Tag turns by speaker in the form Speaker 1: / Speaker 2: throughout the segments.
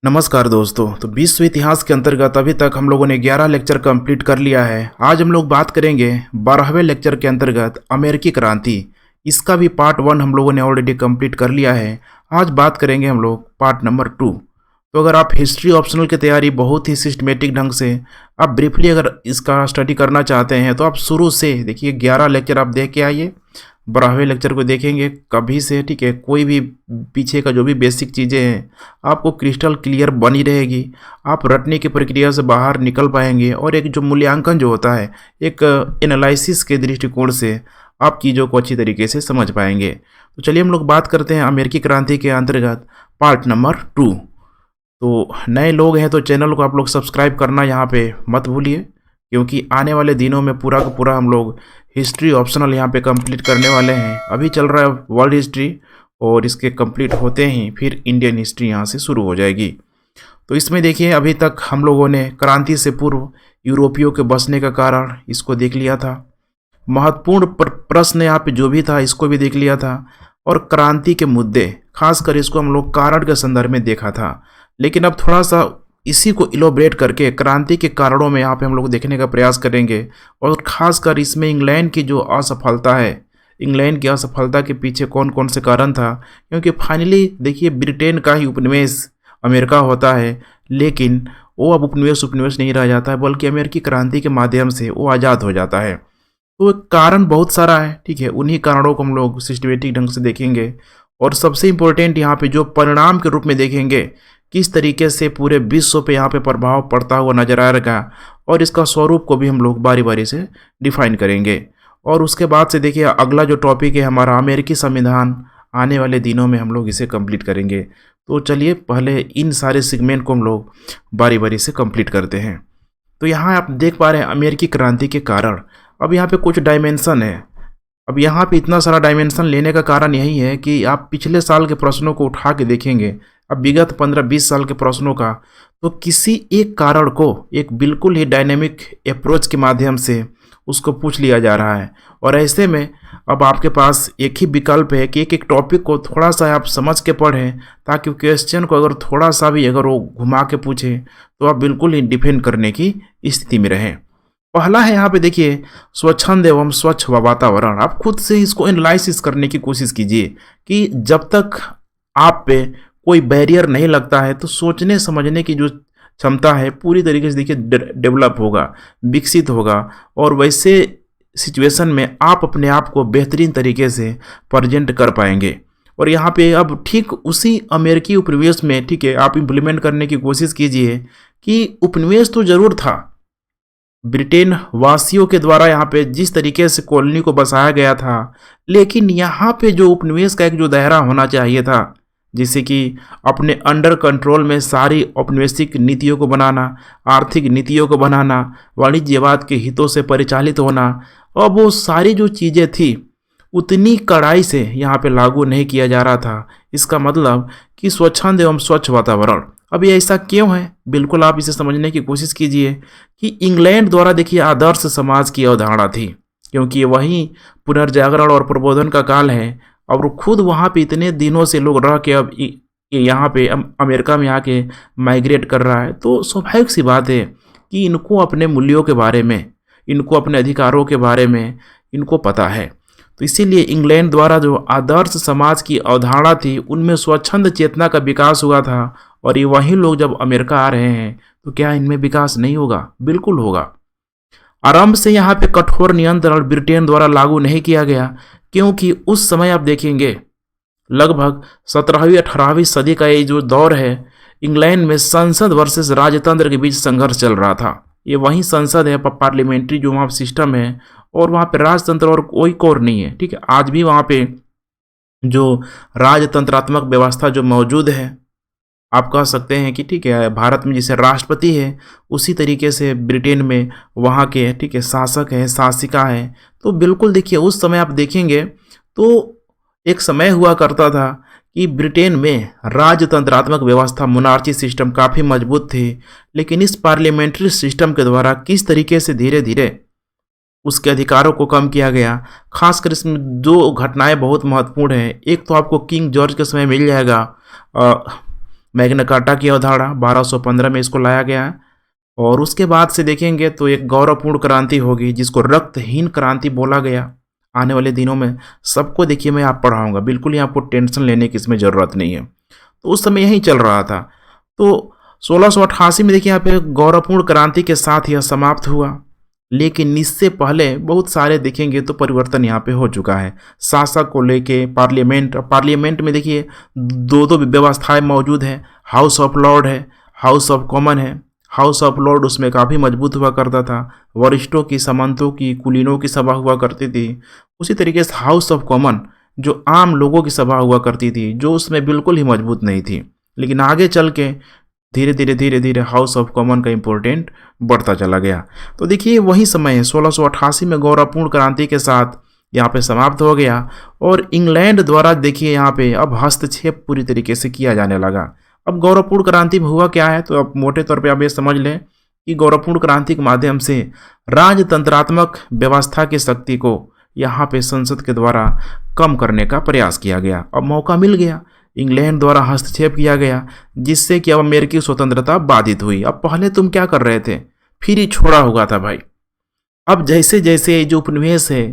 Speaker 1: नमस्कार दोस्तों। तो विश्व इतिहास के अंतर्गत अभी तक हम लोगों ने 11 लेक्चर कंप्लीट कर लिया है। आज हम लोग बात करेंगे 12वें लेक्चर के अंतर्गत अमेरिकी क्रांति। इसका भी पार्ट 1 हम लोगों ने ऑलरेडी कंप्लीट कर लिया है। आज बात करेंगे हम लोग पार्ट नंबर 2। तो अगर आप हिस्ट्री ऑप्शनल की तैयारी बहुत ही सिस्टमेटिक ढंग से आप ब्रीफली अगर इसका स्टडी करना चाहते हैं तो आप शुरू से देखिए 11 लेक्चर आप देख के आइए। 12वें लेक्चर को देखेंगे कभी से, ठीक है। कोई भी पीछे का जो भी बेसिक चीज़ें हैं आपको क्रिस्टल क्लियर बनी रहेगी। आप रटने की प्रक्रिया से बाहर निकल पाएंगे और एक जो मूल्यांकन जो होता है एक एनालिसिस के दृष्टिकोण से आप चीज़ों को अच्छी तरीके से समझ पाएंगे। तो चलिए हम लोग बात करते हैं अमेरिकी क्रांति के अंतर्गत पार्ट नंबर 2। तो नए लोग हैं तो चैनल को आप लोग सब्सक्राइब करना यहाँ पे मत भूलिए, क्योंकि आने वाले दिनों में पूरा का पूरा हम लोग हिस्ट्री ऑप्शनल यहाँ पे कंप्लीट करने वाले हैं। अभी चल रहा है वर्ल्ड हिस्ट्री और इसके कंप्लीट होते ही फिर इंडियन हिस्ट्री यहाँ से शुरू हो जाएगी। तो इसमें देखिए अभी तक हम लोगों ने क्रांति से पूर्व यूरोपियों के बसने का कारण इसको देख लिया था। महत्वपूर्ण प्रश्न यहाँ पे जो भी था इसको भी देख लिया था, और क्रांति के मुद्दे खासकर इसको हम लोग कारण के संदर्भ में देखा था। लेकिन अब थोड़ा सा इसी को इलोबरेट करके क्रांति के कारणों में यहाँ पे हम लोग देखने का प्रयास करेंगे, और ख़ासकर इसमें इंग्लैंड की जो असफलता है, इंग्लैंड की असफलता के पीछे कौन कौन से कारण था। क्योंकि फाइनली देखिए ब्रिटेन का ही उपनिवेश अमेरिका होता है, लेकिन वो अब उपनिवेश नहीं रह जाता है, बल्कि अमेरिकी क्रांति के माध्यम से वो आज़ाद हो जाता है। तो कारण बहुत सारा है, ठीक है। उन्हीं कारणों को हम लोग सिस्टमेटिक ढंग से देखेंगे, और सबसे इम्पोर्टेंट यहाँ पे जो परिणाम के रूप में देखेंगे किस तरीके से पूरे विश्व पे यहाँ पे प्रभाव पड़ता हुआ नजर आएगा, और इसका स्वरूप को भी हम लोग बारी बारी से डिफाइन करेंगे। और उसके बाद से देखिए अगला जो टॉपिक है हमारा अमेरिकी संविधान, आने वाले दिनों में हम लोग इसे कंप्लीट करेंगे। तो चलिए पहले इन सारे सेगमेंट को हम लोग बारी बारी से कंप्लीट करते हैं। तो यहाँ आप देख पा रहे हैं अमेरिकी क्रांति के कारण। अब यहाँ पे कुछ डायमेंशन है। अब यहाँ पे इतना सारा डायमेंशन लेने का कारण यही है कि आप पिछले साल के प्रश्नों को उठा के देखेंगे, अब विगत 15-20 साल के प्रश्नों का, तो किसी एक कारण को एक बिल्कुल ही डायनेमिक अप्रोच के माध्यम से उसको पूछ लिया जा रहा है। और ऐसे में अब आपके पास एक ही विकल्प है कि एक टॉपिक को थोड़ा सा आप समझ के पढ़ें, ताकि क्वेश्चन को अगर थोड़ा सा भी अगर वो घुमा के पूछे तो आप बिल्कुल ही डिफेंड करने की स्थिति में रहें। पहला है यहाँ पे देखिए स्वच्छंद एवं स्वच्छ वातावरण। आप खुद से इसको एनालिसिस करने की कोशिश कीजिए कि जब तक आप पे कोई बैरियर नहीं लगता है तो सोचने समझने की जो क्षमता है पूरी तरीके से देखिए डेवलप होगा, विकसित होगा, और वैसे सिचुएशन में आप अपने आप को बेहतरीन तरीके से प्रेजेंट कर पाएंगे। और यहाँ पे अब ठीक उसी अमेरिकी उपनिवेश में, ठीक है, आप इम्प्लीमेंट करने की कोशिश कीजिए कि उपनिवेश तो ज़रूर था, ब्रिटेन वासियों के द्वारा यहाँ पे जिस तरीके से कॉलोनी को बसाया गया था, लेकिन यहाँ पे जो उपनिवेश का एक जो दायरा होना चाहिए था, जिससे कि अपने अंडर कंट्रोल में सारी औपनिवेशिक नीतियों को बनाना, आर्थिक नीतियों को बनाना, वाणिज्यवाद के हितों से परिचालित होना, अब वो सारी जो चीज़ें थी उतनी कड़ाई से यहाँ पे लागू नहीं किया जा रहा था। इसका मतलब कि स्वच्छंद एवं स्वच्छ वातावरण। अब ये ऐसा क्यों है, बिल्कुल आप इसे समझने की कोशिश कीजिए कि इंग्लैंड द्वारा देखिए आदर्श समाज की अवधारणा थी, क्योंकि वही पुनर्जागरण और प्रबोधन का काल है, और खुद वहाँ पे इतने दिनों से लोग रह के अब यहाँ पे अमेरिका में आके माइग्रेट कर रहा है। तो स्वाभाविक सी बात है कि इनको अपने मूल्यों के बारे में, इनको अपने अधिकारों के बारे में इनको पता है। तो इसीलिए इंग्लैंड द्वारा जो आदर्श समाज की अवधारणा थी उनमें स्वच्छंद चेतना का विकास हुआ था, और ये वही लोग जब अमेरिका आ रहे हैं तो क्या इनमें विकास नहीं होगा? बिल्कुल होगा। आरंभ से यहाँ पे कठोर नियंत्रण ब्रिटेन द्वारा लागू नहीं किया गया, क्योंकि उस समय आप देखेंगे लगभग 17वीं-18वीं सदी का ये जो दौर है, इंग्लैंड में संसद वर्सेस राजतंत्र के बीच संघर्ष चल रहा था। ये वही संसद है, पार्लियामेंट्री जो वहाँ सिस्टम है, और वहाँ पे राजतंत्र और कोई और नहीं है, ठीक है। आज भी वहाँ पे जो राजतंत्रात्मक व्यवस्था जो मौजूद है, आप कह सकते हैं कि ठीक है भारत में जैसे राष्ट्रपति है उसी तरीके से ब्रिटेन में वहाँ के, ठीक है, शासक है, शासिका है। तो बिल्कुल देखिए उस समय आप देखेंगे तो एक समय हुआ करता था कि ब्रिटेन में राजतंत्रात्मक व्यवस्था, मोनार्ची सिस्टम काफ़ी मजबूत थी, लेकिन इस पार्लियामेंट्री सिस्टम के द्वारा किस तरीके से धीरे धीरे उसके अधिकारों को कम किया गया। खासकर इसमें दो घटनाएं बहुत महत्वपूर्ण हैं। एक तो आपको किंग जॉर्ज के समय मिल जाएगा, मैग्ना कार्टा की अवधारणा 1215 में इसको लाया गया है। और उसके बाद से देखेंगे तो एक गौरवपूर्ण क्रांति होगी जिसको रक्तहीन क्रांति बोला गया। आने वाले दिनों में सबको देखिए मैं आप पढ़ाऊंगा, बिल्कुल ही आपको टेंशन लेने की इसमें ज़रूरत नहीं है। तो उस समय यही चल रहा था। तो 1688 में देखिए यहाँ पे गौरवपूर्ण क्रांति के साथ यह समाप्त हुआ, लेकिन इससे पहले बहुत सारे देखेंगे तो परिवर्तन यहाँ पे हो चुका है। शासक को लेके पार्लियामेंट में देखिए दो दो व्यवस्थाएं मौजूद है। हाउस ऑफ लॉर्ड है, हाउस ऑफ कॉमन है। हाउस ऑफ लॉर्ड उसमें काफ़ी मजबूत हुआ करता था, वरिष्ठों की, सामंतों की, कुलीनों की सभा हुआ करती थी। उसी तरीके से हाउस ऑफ कॉमन जो आम लोगों की सभा हुआ करती थी, जो उसमें बिल्कुल ही मजबूत नहीं थी। लेकिन आगे चल के धीरे धीरे हाउस ऑफ कॉमन का इम्पोर्टेंट बढ़ता चला गया। तो देखिए वही समय है 1688 में गौरवपूर्ण क्रांति के साथ यहाँ पे समाप्त हो गया। और इंग्लैंड द्वारा देखिए यहाँ पे अब हस्तक्षेप पूरी तरीके से किया जाने लगा। अब गौरवपूर्ण क्रांति में हुआ क्या है, तो अब मोटे तौर पे आप ये समझ लें कि गौरवपूर्ण क्रांति के माध्यम से राजतंत्रात्मक व्यवस्था की शक्ति को यहाँ पे संसद के द्वारा कम करने का प्रयास किया गया। अब मौका मिल गया, इंग्लैंड द्वारा हस्तक्षेप किया गया, जिससे कि अब अमेरिकी स्वतंत्रता बाधित हुई। अब पहले तुम क्या कर रहे थे, फिर ही छोड़ा हुआ था भाई। अब जैसे जैसे जो उपनिवेश है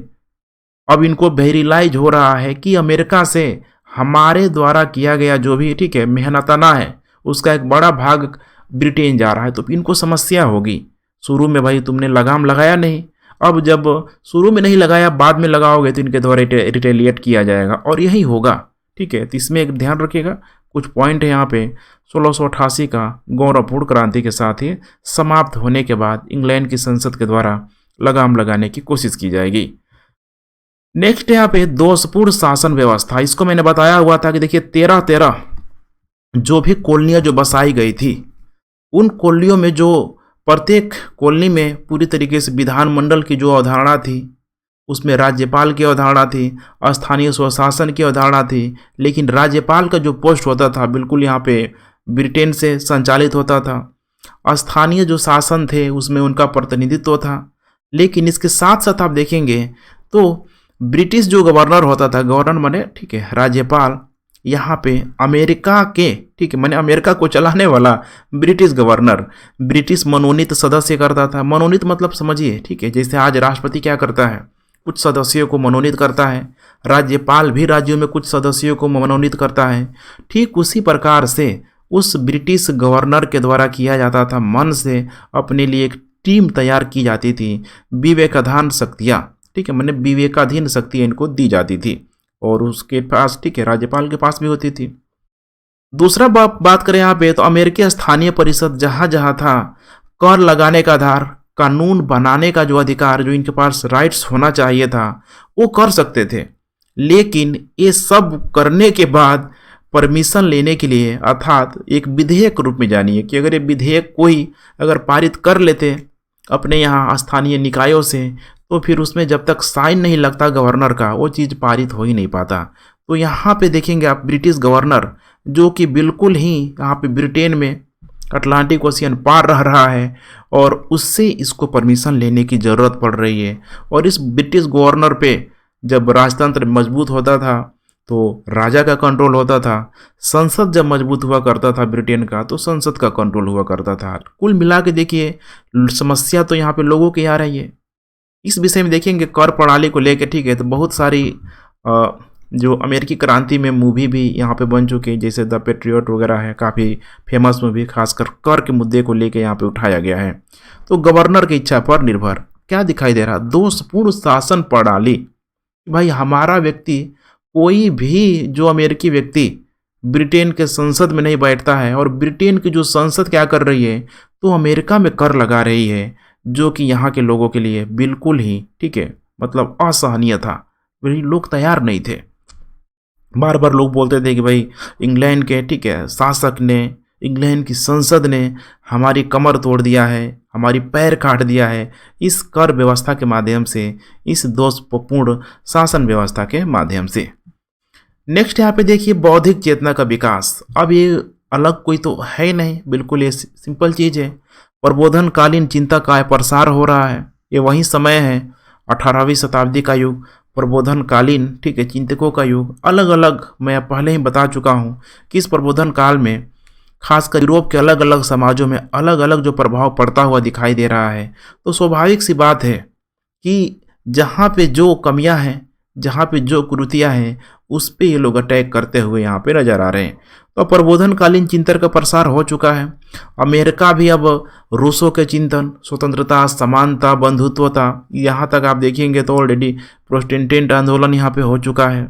Speaker 1: अब इनको रियलाइज हो रहा है कि अमेरिका से हमारे द्वारा किया गया जो भी ठीक है मेहनताना है उसका एक बड़ा भाग ब्रिटेन जा रहा है, तो इनको समस्या होगी। शुरू में भाई तुमने लगाम लगाया नहीं, अब जब शुरू में नहीं लगाया बाद में लगाओगे तो इनके द्वारा रिटेलिएट किया जाएगा और यही होगा। ठीक है, तो इसमें एक ध्यान रखिएगा, कुछ पॉइंट है यहाँ पे। 1688 का गौरवपूर्ण क्रांति के साथ ही समाप्त होने के बाद इंग्लैंड की संसद के द्वारा लगाम लगाने की कोशिश की जाएगी। नेक्स्ट यहाँ पे दोषपूर्ण शासन व्यवस्था। इसको मैंने बताया हुआ था कि देखिए 13 जो भी कॉलोनियाँ जो बसाई गई थी, उन कॉलोनियों में जो प्रत्येक कॉलोनी में पूरी तरीके से विधानमंडल की जो अवधारणा थी, उसमें राज्यपाल की अवधारणा थी, स्थानीय स्वशासन की अवधारणा थी। लेकिन राज्यपाल का जो पोस्ट होता था बिल्कुल यहाँ पे ब्रिटेन से संचालित होता था। स्थानीय जो शासन थे उसमें उनका प्रतिनिधित्व था। लेकिन इसके साथ साथ आप देखेंगे तो ब्रिटिश जो गवर्नर होता था, गवर्नर माने ठीक है राज्यपाल, यहाँ पे अमेरिका के ठीक है माने अमेरिका को चलाने वाला ब्रिटिश गवर्नर ब्रिटिश मनोनीत सदस्य करता था। मनोनीत मतलब समझिए, ठीक है, जैसे आज राष्ट्रपति क्या करता है, कुछ सदस्यों को मनोनीत करता है, राज्यपाल भी राज्यों में कुछ सदस्यों को मनोनीत करता है। ठीक उसी प्रकार से उस ब्रिटिश गवर्नर के द्वारा किया जाता था, मन से अपने लिए एक टीम तैयार की जाती थी, विवेकाधीन शक्तियाँ, ठीक है, मैंने विवेकाधीन शक्ति इनको दी जाती थी और उसके पास ठीक है राज्यपाल के पास भी होती थी। दूसरा बात करें यहाँ पे तो अमेरिकी स्थानीय परिषद जहाँ जहाँ था, कर लगाने का आधार, कानून बनाने का जो अधिकार, जो इनके पास राइट्स होना चाहिए था वो कर सकते थे। लेकिन ये सब करने के बाद परमिशन लेने के लिए, अर्थात एक विधेयक रूप में जानिए कि अगर ये विधेयक कोई अगर पारित कर लेते अपने यहाँ स्थानीय निकायों से, तो फिर उसमें जब तक साइन नहीं लगता गवर्नर का, वो चीज़ पारित हो ही नहीं पाता। तो यहाँ पे देखेंगे आप ब्रिटिश गवर्नर जो कि बिल्कुल ही यहाँ पे ब्रिटेन में अटलांटिक ओशियन पार रह रहा है और उससे इसको परमिशन लेने की ज़रूरत पड़ रही है। और इस ब्रिटिश गवर्नर पे जब राजतंत्र मजबूत होता था तो राजा का कंट्रोल होता था, संसद जब मजबूत हुआ करता था ब्रिटेन का तो संसद का कंट्रोल हुआ करता था। कुल मिला के देखिए समस्या तो यहाँ पे लोगों की आ रही है। इस विषय में देखेंगे कर प्रणाली को लेकर, ठीक है, तो बहुत सारी जो अमेरिकी क्रांति में मूवी भी यहाँ पे बन चुकी है, जैसे द पेट्रियट वगैरह है, काफ़ी फेमस मूवी, खासकर कर के मुद्दे को लेकर यहाँ पे उठाया गया है। तो गवर्नर की इच्छा पर निर्भर क्या दिखाई दे रहा, दोषपूर्ण शासन प्रणाली। भाई हमारा व्यक्ति, कोई भी जो अमेरिकी व्यक्ति ब्रिटेन के संसद में नहीं बैठता है और ब्रिटेन की जो संसद क्या कर रही है, तो अमेरिका में कर लगा रही है, जो कि यहाँ के लोगों के लिए बिल्कुल ही ठीक है मतलब असहनीय था। वही लोग तैयार नहीं थे। बार बार लोग बोलते थे कि भाई इंग्लैंड के ठीक है शासक ने, इंग्लैंड की संसद ने हमारी कमर तोड़ दिया है, हमारी पैर काट दिया है इस कर व्यवस्था के माध्यम से, इस दोषपूर्ण शासन व्यवस्था के माध्यम से। नेक्स्ट यहाँ पे देखिए बौद्धिक चेतना का विकास। अब ये अलग कोई तो है नहीं, बिल्कुल ये सिंपल चीज़ है। प्रबोधनकालीन चिंता का प्रसार हो रहा है, ये वही समय है 18वीं शताब्दी का युग, प्रबोधनकालीन ठीक है चिंतकों का युग। अलग अलग मैं पहले ही बता चुका हूँ कि इस प्रबोधन काल में खासकर यूरोप के अलग अलग समाजों में अलग अलग जो प्रभाव पड़ता हुआ दिखाई दे रहा है। तो स्वाभाविक सी बात है कि जहाँ पे जो कमियां हैं, जहाँ पे जो कुरीतियां हैं, उस पे ये लोग अटैक करते हुए यहाँ पे नजर आ रहे हैं। तो प्रबोधनकालीन चिंतन का प्रसार हो चुका है। अमेरिका भी अब रूसों के चिंतन, स्वतंत्रता, समानता, बंधुत्वता, यहाँ तक आप देखेंगे तो ऑलरेडी प्रोटेस्टेंट आंदोलन यहाँ पे हो चुका है।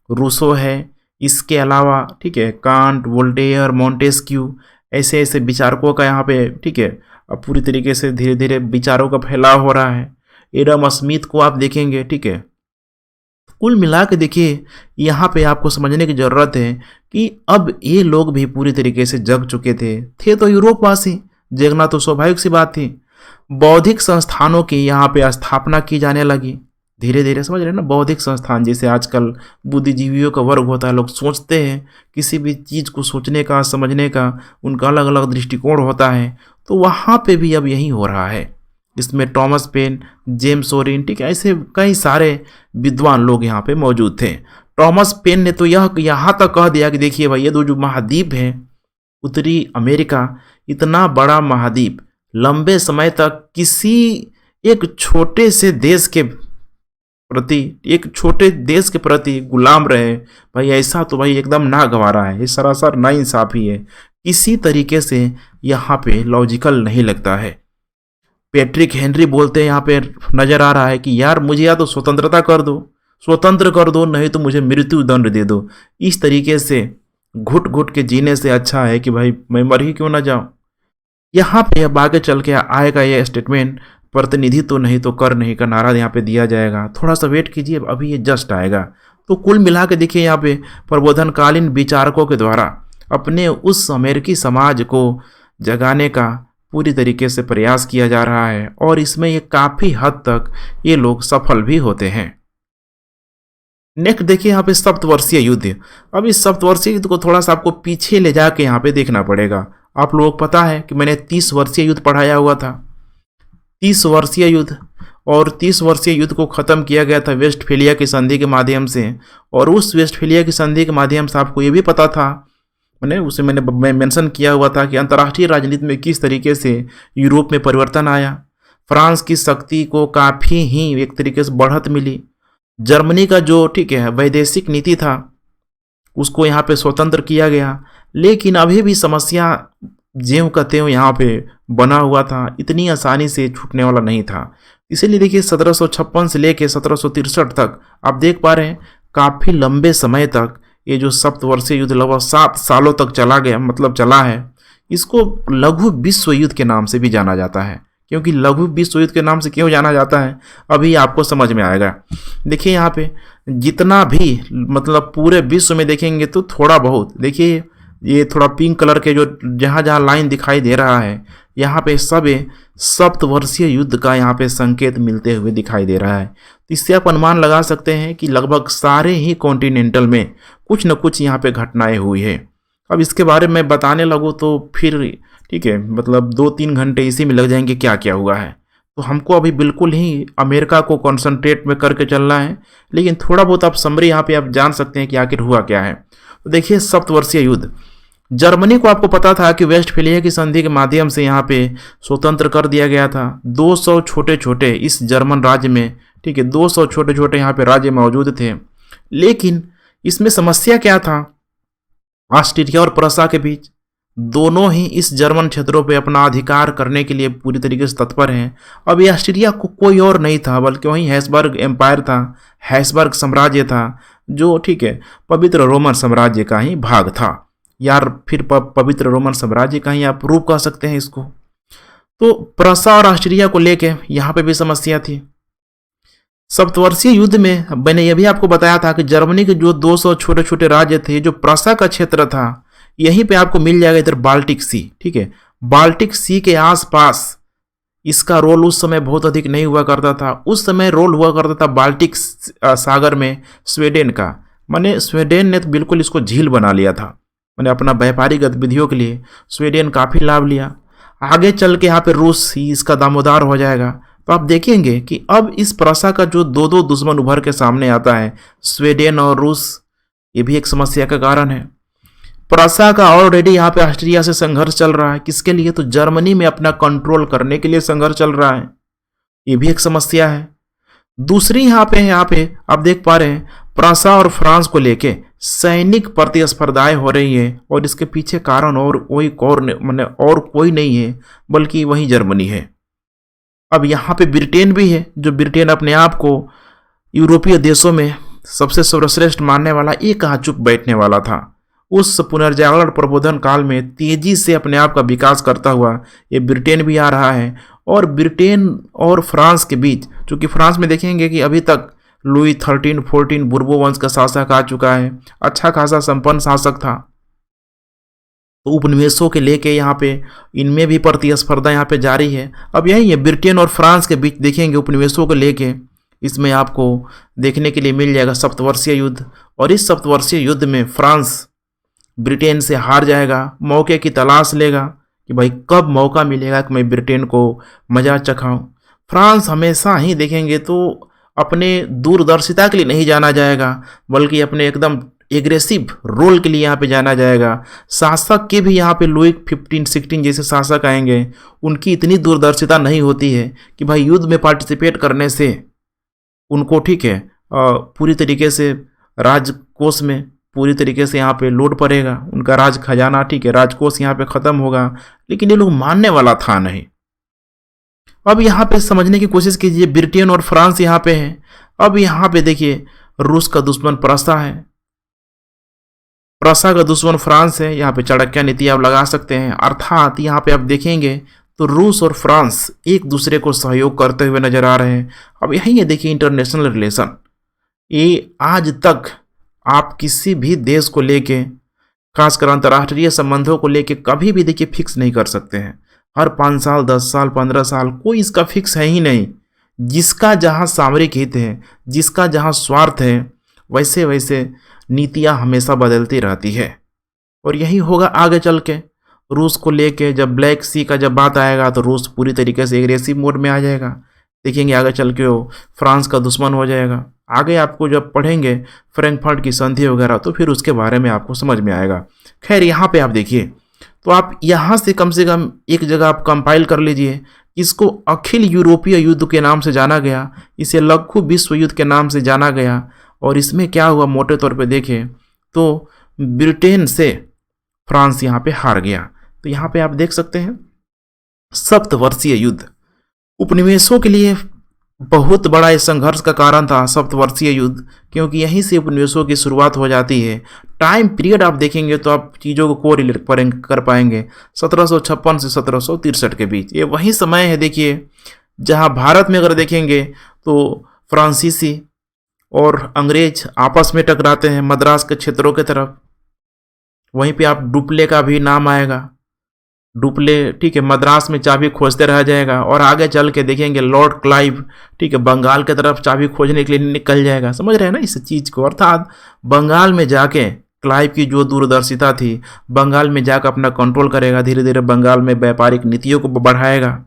Speaker 1: रूसो है, इसके अलावा ठीक है कांट, वोल्टेयर, मोंटेस्क्यू, ऐसे ऐसे विचारकों का यहाँ पे ठीक है अब पूरी तरीके से धीरे धीरे विचारों का फैलाव हो रहा है। एडम स्मिथ को आप देखेंगे, ठीक है। कुल मिला के देखिए यहाँ पे आपको समझने की ज़रूरत है कि अब ये लोग भी पूरी तरीके से जग चुके थे तो यूरोपवासी, जगना तो स्वाभाविक सी बात थी। बौद्धिक संस्थानों की यहाँ पे स्थापना की जाने लगी धीरे धीरे, समझ रहे ना। बौद्धिक संस्थान जैसे आजकल बुद्धिजीवियों का वर्ग होता है, लोग सोचते हैं किसी भी चीज़ को सोचने का, समझने का उनका अलग अलग दृष्टिकोण होता है, तो वहाँ पे भी अब यही हो रहा है। इसमें टॉमस पेन, जेम्स ओरिन, ठीक है, ऐसे कई सारे विद्वान लोग यहाँ पे मौजूद थे। टॉमस पेन ने तो यह यहाँ तक कह दिया कि देखिए भाई ये दो जो महाद्वीप है, उत्तरी अमेरिका, इतना बड़ा महाद्वीप लंबे समय तक किसी एक छोटे से देश के प्रति, एक छोटे देश के प्रति गुलाम रहे, भाई ऐसा तो भाई एकदम नागवारा है, ये सरासर नाइंसाफी है, किसी तरीके से यहाँ पे लॉजिकल नहीं लगता है। पैट्रिक हेनरी बोलते हैं यहाँ पे नजर आ रहा है कि यार मुझे या तो स्वतंत्रता कर दो, स्वतंत्र कर दो, नहीं तो मुझे मृत्यु दंड दे दो। इस तरीके से घुट घुट के जीने से अच्छा है कि भाई मैं मर ही क्यों ना जाऊं। यहाँ पे अब आगे चल के आएगा ये स्टेटमेंट, प्रतिनिधि तो नहीं तो कर नहीं का नारा यहाँ पे दिया जाएगा, थोड़ा सा वेट कीजिए, अभी ये जस्ट आएगा। तो कुल मिला के देखिए यहाँ पे प्रबोधनकालीन विचारकों के द्वारा अपने उस अमेरिकी समाज को जगाने का पूरी तरीके से प्रयास किया जा रहा है और इसमें ये काफ़ी हद तक ये लोग सफल भी होते हैं। नेक्स्ट देखिए यहाँ पे सप्तवर्षीय युद्ध। अब इस सप्तवर्षीय युद्ध को थोड़ा सा आपको पीछे ले जाके यहाँ पे देखना पड़ेगा। आप लोगों को पता है कि मैंने 30 वर्षीय युद्ध पढ़ाया हुआ था, 30 वर्षीय युद्ध, और 30 वर्षीय युद्ध को ख़त्म किया गया था वेस्टफेलिया की संधि के माध्यम से। और उस वेस्टफेलिया की संधि के माध्यम से आपको ये भी पता था, मैंने मेंशन किया हुआ था कि अंतर्राष्ट्रीय राजनीति में किस तरीके से यूरोप में परिवर्तन आया। फ्रांस की शक्ति को काफ़ी ही एक तरीके से बढ़त मिली। जर्मनी का जो ठीक है वैदेशिक नीति था उसको यहाँ पे स्वतंत्र किया गया, लेकिन अभी भी समस्या ज्यों का त्यों यहाँ पे बना हुआ था, इतनी आसानी से छूटने वाला नहीं था। इसीलिए देखिए 1756 से लेके 1763 तक आप देख पा रहे हैं काफ़ी लंबे समय तक ये जो सप्तवर्षीय युद्ध लगभग 7 सालों तक चला गया, मतलब चला है। इसको लघु विश्व युद्ध के नाम से भी जाना जाता है। क्योंकि लघु विश्व युद्ध के नाम से क्यों जाना जाता है अभी आपको समझ में आएगा। देखिए यहाँ पे जितना भी मतलब पूरे विश्व में देखेंगे तो थोड़ा बहुत, देखिए ये थोड़ा पिंक कलर के जो जहाँ जहाँ लाइन दिखाई दे रहा है यहाँ पे सब सप्तवर्षीय युद्ध का यहाँ पे संकेत मिलते हुए दिखाई दे रहा है। तो इससे आप अनुमान लगा सकते हैं कि लगभग सारे ही कॉन्टिनेंटल में कुछ न कुछ यहाँ पे घटनाएं हुई है। अब इसके बारे में बताने लगूँ तो फिर ठीक है मतलब 2-3 घंटे इसी में लग जाएंगे क्या क्या हुआ है। तो हमको अभी बिल्कुल ही अमेरिका को कॉन्सेंट्रेट में करके चलना है, लेकिन थोड़ा बहुत आप समरी यहाँ पे आप जान सकते हैं कि आखिर हुआ क्या है। तो देखिए सप्तवर्षीय युद्ध, जर्मनी को आपको पता था कि वेस्टफेलिया की संधि के माध्यम से यहाँ पे स्वतंत्र कर दिया गया था। 200 छोटे छोटे इस जर्मन राज्य में, ठीक है, 200 छोटे छोटे यहाँ पे राज्य मौजूद थे। लेकिन इसमें समस्या क्या था, ऑस्ट्रिया और प्रसा के बीच दोनों ही इस जर्मन क्षेत्रों पे अपना अधिकार करने के लिए पूरी तरीके से तत्पर हैं। अब ये ऑस्ट्रिया को कोई और नहीं था बल्कि वहीं हैसबर्ग एम्पायर था, हैसबर्ग साम्राज्य था, जो ठीक है पवित्र रोमन साम्राज्य का ही भाग था, यार फिर पवित्र रोमन साम्राज्य का ही आप रूप कह सकते हैं इसको। तो प्रसा और ऑस्ट्रिया को लेके यहाँ पे भी समस्या थी। सप्तवर्षीय युद्ध में मैंने यह भी आपको बताया था कि जर्मनी के जो 200 छोटे छोटे राज्य थे, जो प्रसा का क्षेत्र था, यहीं पे आपको मिल जाएगा इधर बाल्टिक सी, ठीक है, बाल्टिक सी के आसपास इसका रोल उस समय बहुत अधिक नहीं हुआ करता था। उस समय रोल हुआ करता था बाल्टिक सागर में स्वीडन का, माने स्वीडन ने तो बिल्कुल इसको झील बना लिया था, मैंने अपना व्यापारिक गतिविधियों के लिए स्वीडन काफ़ी लाभ लिया। आगे चल के यहाँ पे रूस ही इसका दामोदार हो जाएगा। तो आप देखेंगे कि अब इस प्रसा का जो दो दुश्मन उभर के सामने आता है, स्वीडन और रूस, ये भी एक समस्या का कारण है। प्रसा का ऑलरेडी यहाँ पे ऑस्ट्रिया से संघर्ष चल रहा है, किसके लिए, तो जर्मनी में अपना कंट्रोल करने के लिए संघर्ष चल रहा है। ये भी एक समस्या है। दूसरी यहाँ पे आप देख पा रहे हैं प्रसा और फ्रांस को लेके सैनिक प्रतिस्पर्धाएं हो रही है, और इसके पीछे कारण और कोई नहीं है बल्कि वही जर्मनी है। अब यहाँ पे ब्रिटेन भी है, जो ब्रिटेन अपने आप को यूरोपीय देशों में सबसे सर्वश्रेष्ठ मानने वाला, ये कहाँ चुप बैठने वाला था। उस पुनर्जागरण प्रबोधन काल में तेजी से अपने आप का विकास करता हुआ ये ब्रिटेन भी आ रहा है। और ब्रिटेन और फ्रांस के बीच, चूंकि फ्रांस में देखेंगे कि अभी तक लुई 13-14 बुर्बो वंश का शासक आ चुका है, अच्छा खासा संपन्न शासक था, तो उपनिवेशों के लेके यहाँ पे इनमें भी प्रतिस्पर्धा यहाँ पे जारी है। अब यही है ब्रिटेन और फ्रांस के बीच देखेंगे उपनिवेशों को लेके, इसमें आपको देखने के लिए मिल जाएगा सप्तवर्षीय युद्ध। और इस सप्तवर्षीय युद्ध में फ्रांस ब्रिटेन से हार जाएगा, मौके की तलाश लेगा कि भाई कब मौका मिलेगा कि मैं ब्रिटेन को मजा चखाऊं। फ्रांस हमेशा ही देखेंगे तो अपने दूरदर्शिता के लिए नहीं जाना जाएगा, बल्कि अपने एकदम एग्रेसिव रोल के लिए यहाँ पे जाना जाएगा। शासक के भी यहाँ पे लुई 15-16 जैसे शासक आएंगे, उनकी इतनी दूरदर्शिता नहीं होती है कि भाई युद्ध में पार्टिसिपेट करने से उनको, ठीक है, पूरी तरीके से राजकोष में पूरी तरीके से यहाँ पे लोड पड़ेगा, उनका राज खजाना, ठीक है, राजकोष यहाँ पे खत्म होगा, लेकिन ये लोग मानने वाला था नहीं। अब यहाँ पे समझने की कोशिश कीजिए, ब्रिटेन और फ्रांस यहाँ पे है। अब यहाँ पे देखिए रूस का दुश्मन प्रसा है, प्रसा का दुश्मन फ्रांस है। यहाँ पे चाणक्य नीति आप लगा सकते हैं, अर्थात यहाँ पे आप देखेंगे तो रूस और फ्रांस एक दूसरे को सहयोग करते हुए नजर आ रहे हैं। अब यही है देखिए इंटरनेशनल रिलेशन, ये आज तक आप किसी भी देश को लेके, खासकर अंतर्राष्ट्रीय संबंधों को लेके कभी भी देखिए फिक्स नहीं कर सकते हैं। हर 5 साल 10 साल 15 साल कोई इसका फिक्स है ही नहीं। जिसका जहाँ सामरिक हित है, जिसका जहाँ स्वार्थ है, वैसे वैसे नीतियाँ हमेशा बदलती रहती है। और यही होगा आगे चल के। रूस को लेके जब ब्लैक सी का जब बात आएगा तो रूस पूरी तरीके से एग्रेसिव मोड में आ जाएगा। देखेंगे आगे चल के वो फ्रांस का दुश्मन हो जाएगा। आगे आपको जब पढ़ेंगे फ्रैंकफर्ट की संधि वगैरह तो फिर उसके बारे में आपको समझ में आएगा। खैर यहाँ पे आप देखिए, तो आप यहाँ से कम एक जगह आप कंपाइल कर लीजिए। इसको अखिल यूरोपीय युद्ध के नाम से जाना गया, इसे लघु विश्व युद्ध के नाम से जाना गया। और इसमें क्या हुआ, मोटे तौर पे देखें तो ब्रिटेन से फ्रांस यहाँ पे हार गया। तो यहाँ पे आप देख सकते हैं सप्तवर्षीय युद्ध उपनिवेशों के लिए बहुत बड़ा इस संघर्ष का कारण था, सप्तवर्षीय युद्ध, क्योंकि यहीं से उपनिवेशों की शुरुआत हो जाती है। टाइम पीरियड आप देखेंगे तो आप चीज़ों को कोरिलेट कर पाएंगे 1756 से 1763 के बीच। ये वही समय है देखिए जहां भारत में अगर देखेंगे तो फ्रांसीसी और अंग्रेज आपस में टकराते हैं मद्रास के क्षेत्रों की तरफ। वहीं पे आप डुप्ले का भी नाम आएगा, डुप्ले, ठीक है, मद्रास में चाबी खोजते रह जाएगा। और आगे चल के देखेंगे लॉर्ड क्लाइव, ठीक है, बंगाल की तरफ चाबी खोजने के लिए निकल जाएगा। समझ रहे हैं ना इस चीज़ को, अर्थात बंगाल में जाके क्लाइव की जो दूरदर्शिता थी, बंगाल में जाकर अपना कंट्रोल करेगा, धीरे धीरे बंगाल में व्यापारिक नीतियों को बढ़ाएगा।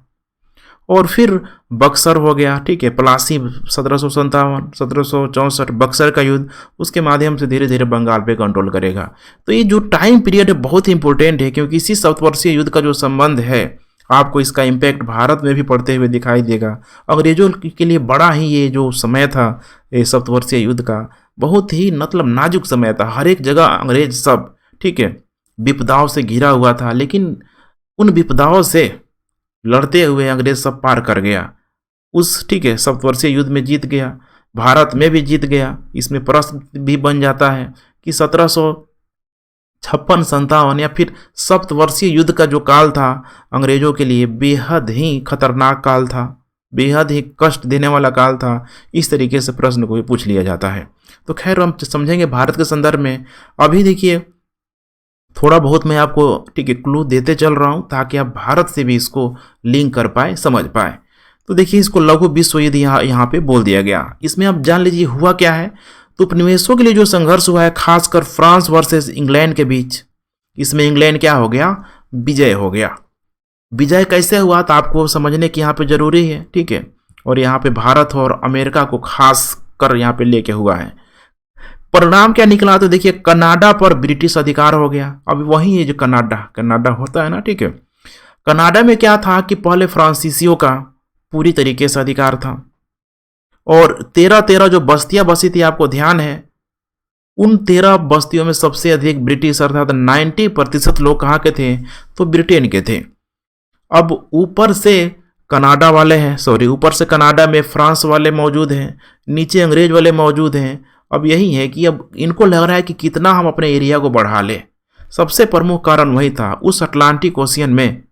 Speaker 1: और फिर बक्सर हो गया, ठीक है, प्लासी 1757 1764 बक्सर का युद्ध, उसके माध्यम से धीरे धीरे बंगाल पे कंट्रोल करेगा। तो ये जो टाइम पीरियड है बहुत इंपॉर्टेंट है, क्योंकि इसी सप्तवर्षीय युद्ध का जो संबंध है आपको इसका इम्पैक्ट भारत में भी पड़ते हुए दिखाई देगा। अंग्रेजों के लिए बड़ा ही ये जो समय था ये सप्तवर्षीय युद्ध का, बहुत ही मतलब नाजुक समय था। हर एक जगह अंग्रेज सब, ठीक है, विपदाओं से घिरा हुआ था, लेकिन उन विपदाओं से लड़ते हुए अंग्रेज सब पार कर गया। उस, ठीक है, सप्तवर्षीय युद्ध में जीत गया, भारत में भी जीत गया। इसमें प्रश्न भी बन जाता है कि 1756-57 या फिर सप्तवर्षीय युद्ध का जो काल था अंग्रेजों के लिए बेहद ही खतरनाक काल था, बेहद ही कष्ट देने वाला काल था। इस तरीके से प्रश्न को भी पूछ लिया जाता है। तो खैर हम समझेंगे भारत के संदर्भ में। अभी देखिए थोड़ा बहुत मैं आपको, ठीक है, क्लू देते चल रहा हूँ ताकि आप भारत से भी इसको लिंक कर पाए, समझ पाए। तो देखिए इसको लघु विश्व युद्ध यहाँ पे बोल दिया गया। इसमें आप जान लीजिए हुआ क्या है। तो उपनिवेशों के लिए जो संघर्ष हुआ है खासकर फ्रांस वर्सेस इंग्लैंड के बीच, इसमें इंग्लैंड क्या हो गया, विजय हो गया। विजय कैसे हुआ तो आपको समझने की यहाँ पे जरूरी है, ठीक है। और यहाँ पे भारत और अमेरिका को खास कर यहाँ पे लेके हुआ है। परिणाम क्या निकला, तो देखिए कनाडा पर ब्रिटिश अधिकार हो गया। अब वही है जो कनाडा कनाडा होता है ना, ठीक है। कनाडा में क्या था कि पहले फ्रांसीसियों का पूरी तरीके से अधिकार था, और 13 जो बस्तियां बसी थी, आपको ध्यान है, उन 13 बस्तियों में सबसे अधिक ब्रिटिश अर्थात 90% लोग कहाँ के थे, तो ब्रिटेन के थे। अब ऊपर से कनाडा वाले हैं, सॉरी, ऊपर से कनाडा में फ्रांस वाले मौजूद हैं, नीचे अंग्रेज वाले मौजूद हैं। अब यही है कि अब इनको लग रहा है कि कितना हम अपने एरिया को बढ़ा लें। सबसे प्रमुख कारण वही था, उस अटलांटिक ओशियन में